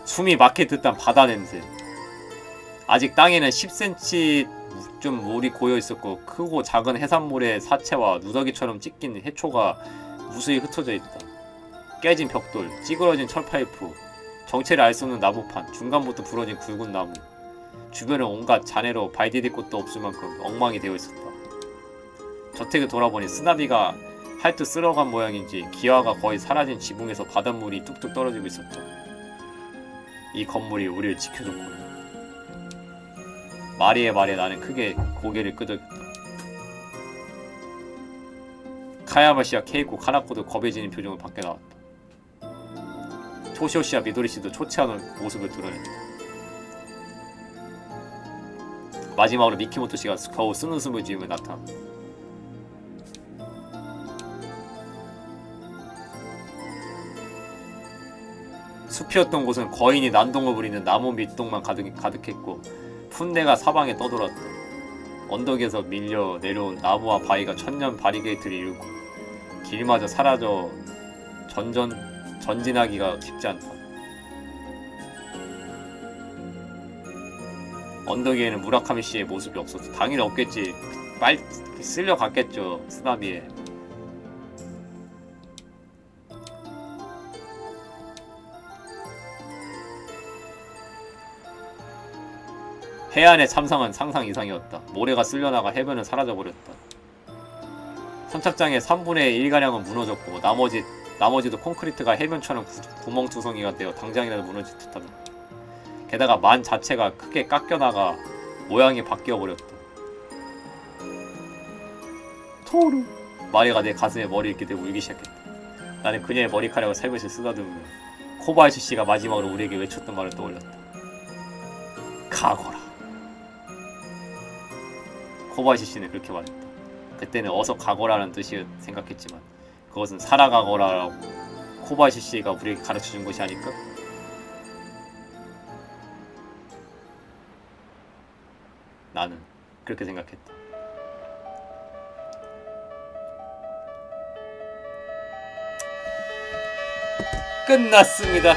숨이 막힐 듯한 바다 냄새. 아직 땅에는 10cm 좀 물이 고여 있었고 크고 작은 해산물의 사체와 누더기처럼 찢긴 해초가 무수히 흩어져 있다. 깨진 벽돌, 찌그러진 철파이프, 정체를 알 수 없는 나무판, 중간부터 부러진 굵은 나무. 주변은 온갖 잔해로 발 디딜 곳도 없을 만큼 엉망이 되어 있었다. 저택을 돌아보니 쓰나미가 할듯 쓸어간 모양인지 기와가 거의 사라진 지붕에서 바닷물이 뚝뚝 떨어지고 있었다. 이 건물이 우리를 지켜줬군. 마리의 말에 나는 크게 고개를 끄덕였다. 카야마시와 케이코, 카나코도 겁에 지는 표정을 밖에 나왔다. 토시오씨와 미도리씨도 초췌한 모습을 드러냈다. 마지막으로 미키모토씨가 겨우 쓴 웃음을 지으며 나타났다. 숲이었던 곳은 거인이 난동을 부리는 나무 밑동만 가득했고 풋내가 사방에 떠돌았다. 언덕에서 밀려 내려온 나무와 바위가 천년 바리게이트를 이루고 길마저 사라져 전진하기가 쉽지 않다. 언덕 위에는 무라카미 씨의 모습이 없었다. 당연히 없겠지. 빨리 쓸려갔겠죠. 쓰나미에. 해안의 참상은 상상 이상이었다. 모래가 쓸려나가 해변은 사라져버렸다. 선착장의 3분의 1가량은 무너졌고 나머지도 콘크리트가 해변처럼 구멍투성이가 되어 당장이라도 무너질 듯하다. 게다가 만 자체가 크게 깎여나가 모양이 바뀌어버렸다. 토르! 마리가 내 가슴에 머리를 기대고 울기 시작했다. 나는 그녀의 머리카락을 살며시 쓰다듬으며 코바야시 씨가 마지막으로 우리에게 외쳤던 말을 떠올렸다. 가거라. 코바야시 씨는 그렇게 말했다. 그때는 어서 가거라는 뜻이 생각했지만 그것은 살아가거라라고 코바야시 씨가 우리에게 가르쳐준 것이 아닐까? 나는 그렇게 생각했다. 끝났습니다.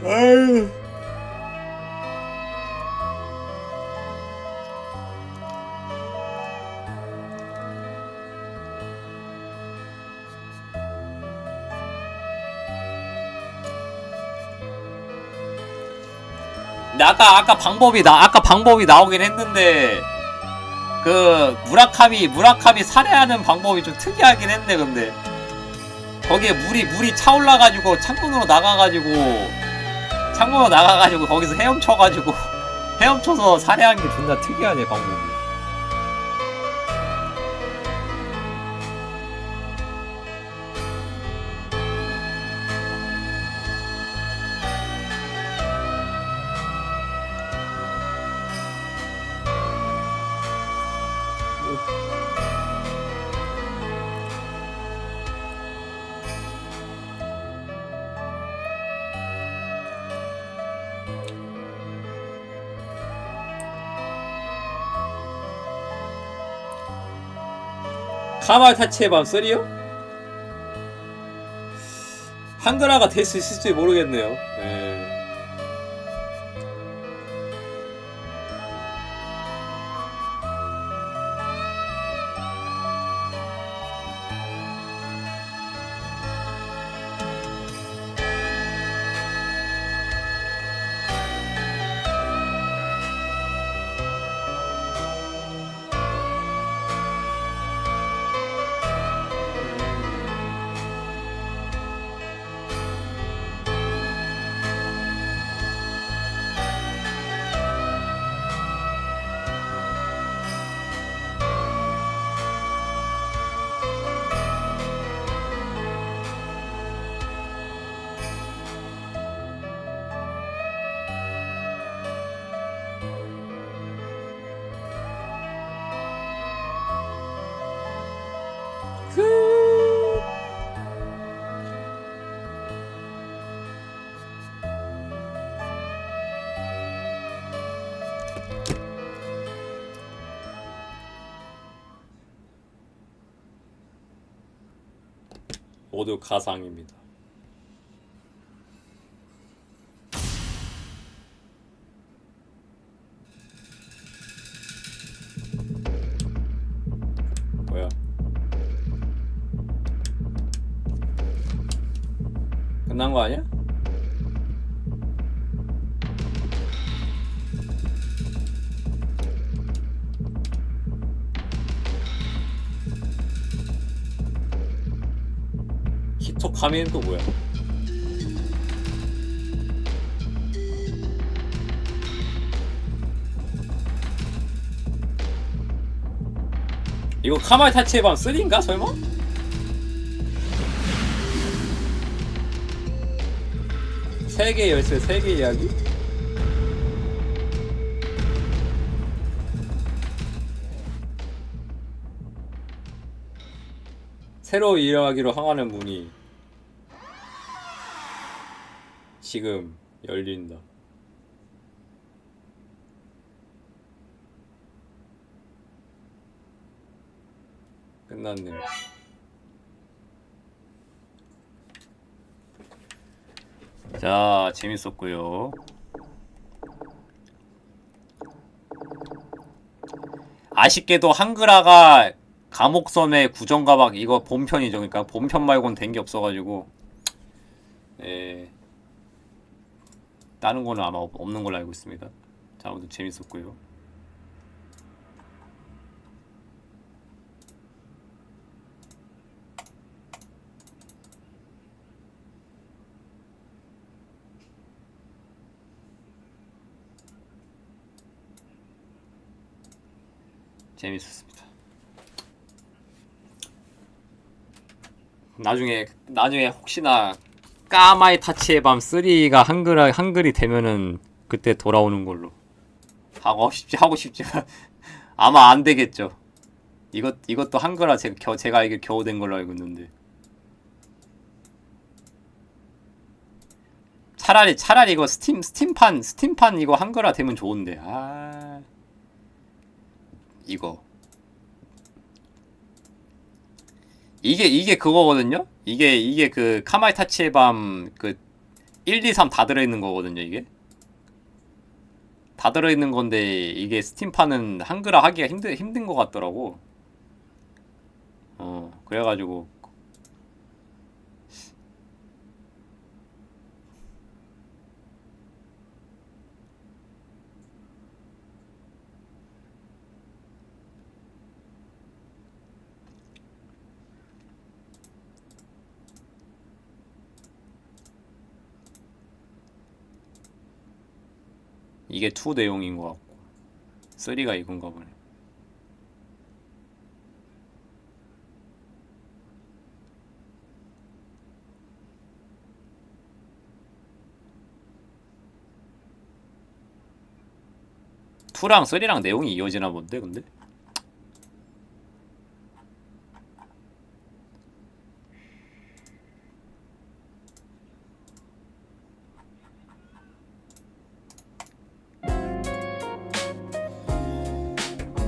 아유. 근데 아까 방법이 나오긴 했는데 그 무라카미 살해하는 방법이 좀 특이하긴 했네. 근데 거기에 물이 차올라가지고 창문으로 나가가지고 거기서 헤엄쳐서 살해한 게 존나 특이하네 방법이. 카마타치의 밤 3요? 한글화가 될 수 있을지 모르겠네요. 예. 모두 가상입니다. 끝난 거 아니야? 히토 카미는 또 뭐야? 이거 카마이 타치의 밤 3인가 설마? 세계 열쇠 세계 이야기? 새로 일어나기로 향하는 문이 지금 열린다. 끝났네. 자, 재밌었고요. 아쉽게도 한글화가 감옥섬의 구정가박 이거 본편이죠. 그러니까 본편 말고는 된 게 없어가지고 다른 거는 아마 없는 걸로 알고 있습니다. 자, 아무튼 재밌었고요. 재밌었습니다. 나중에 혹시나 까마이 타치의 밤 3가 한글이 되면은 그때 돌아오는 걸로 하고 싶지만 아마 안 되겠죠. 이것도 한글화 제가 알기로 겨우 된 걸로 알고 있는데 차라리 이거 스팀판 이거 한글화 되면 좋은데 이게 그거거든요? 이게 그 카마이 타치의 밤 그 1, 2, 3 다 들어있는 거거든요, 이게? 다 들어있는 건데 이게 스팀판은 한글화 하기가 힘든 것 같더라고. 그래가지고 이게 2 내용인 것 같고 3가 이건가 보네. 투랑 3랑 내용이 이어지나 본데 근데?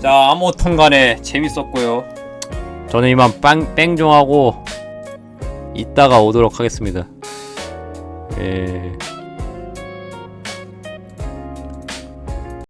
자, 아무튼 간에 재밌었고요. 저는 이만 뺑종하고 이따가 오도록 하겠습니다.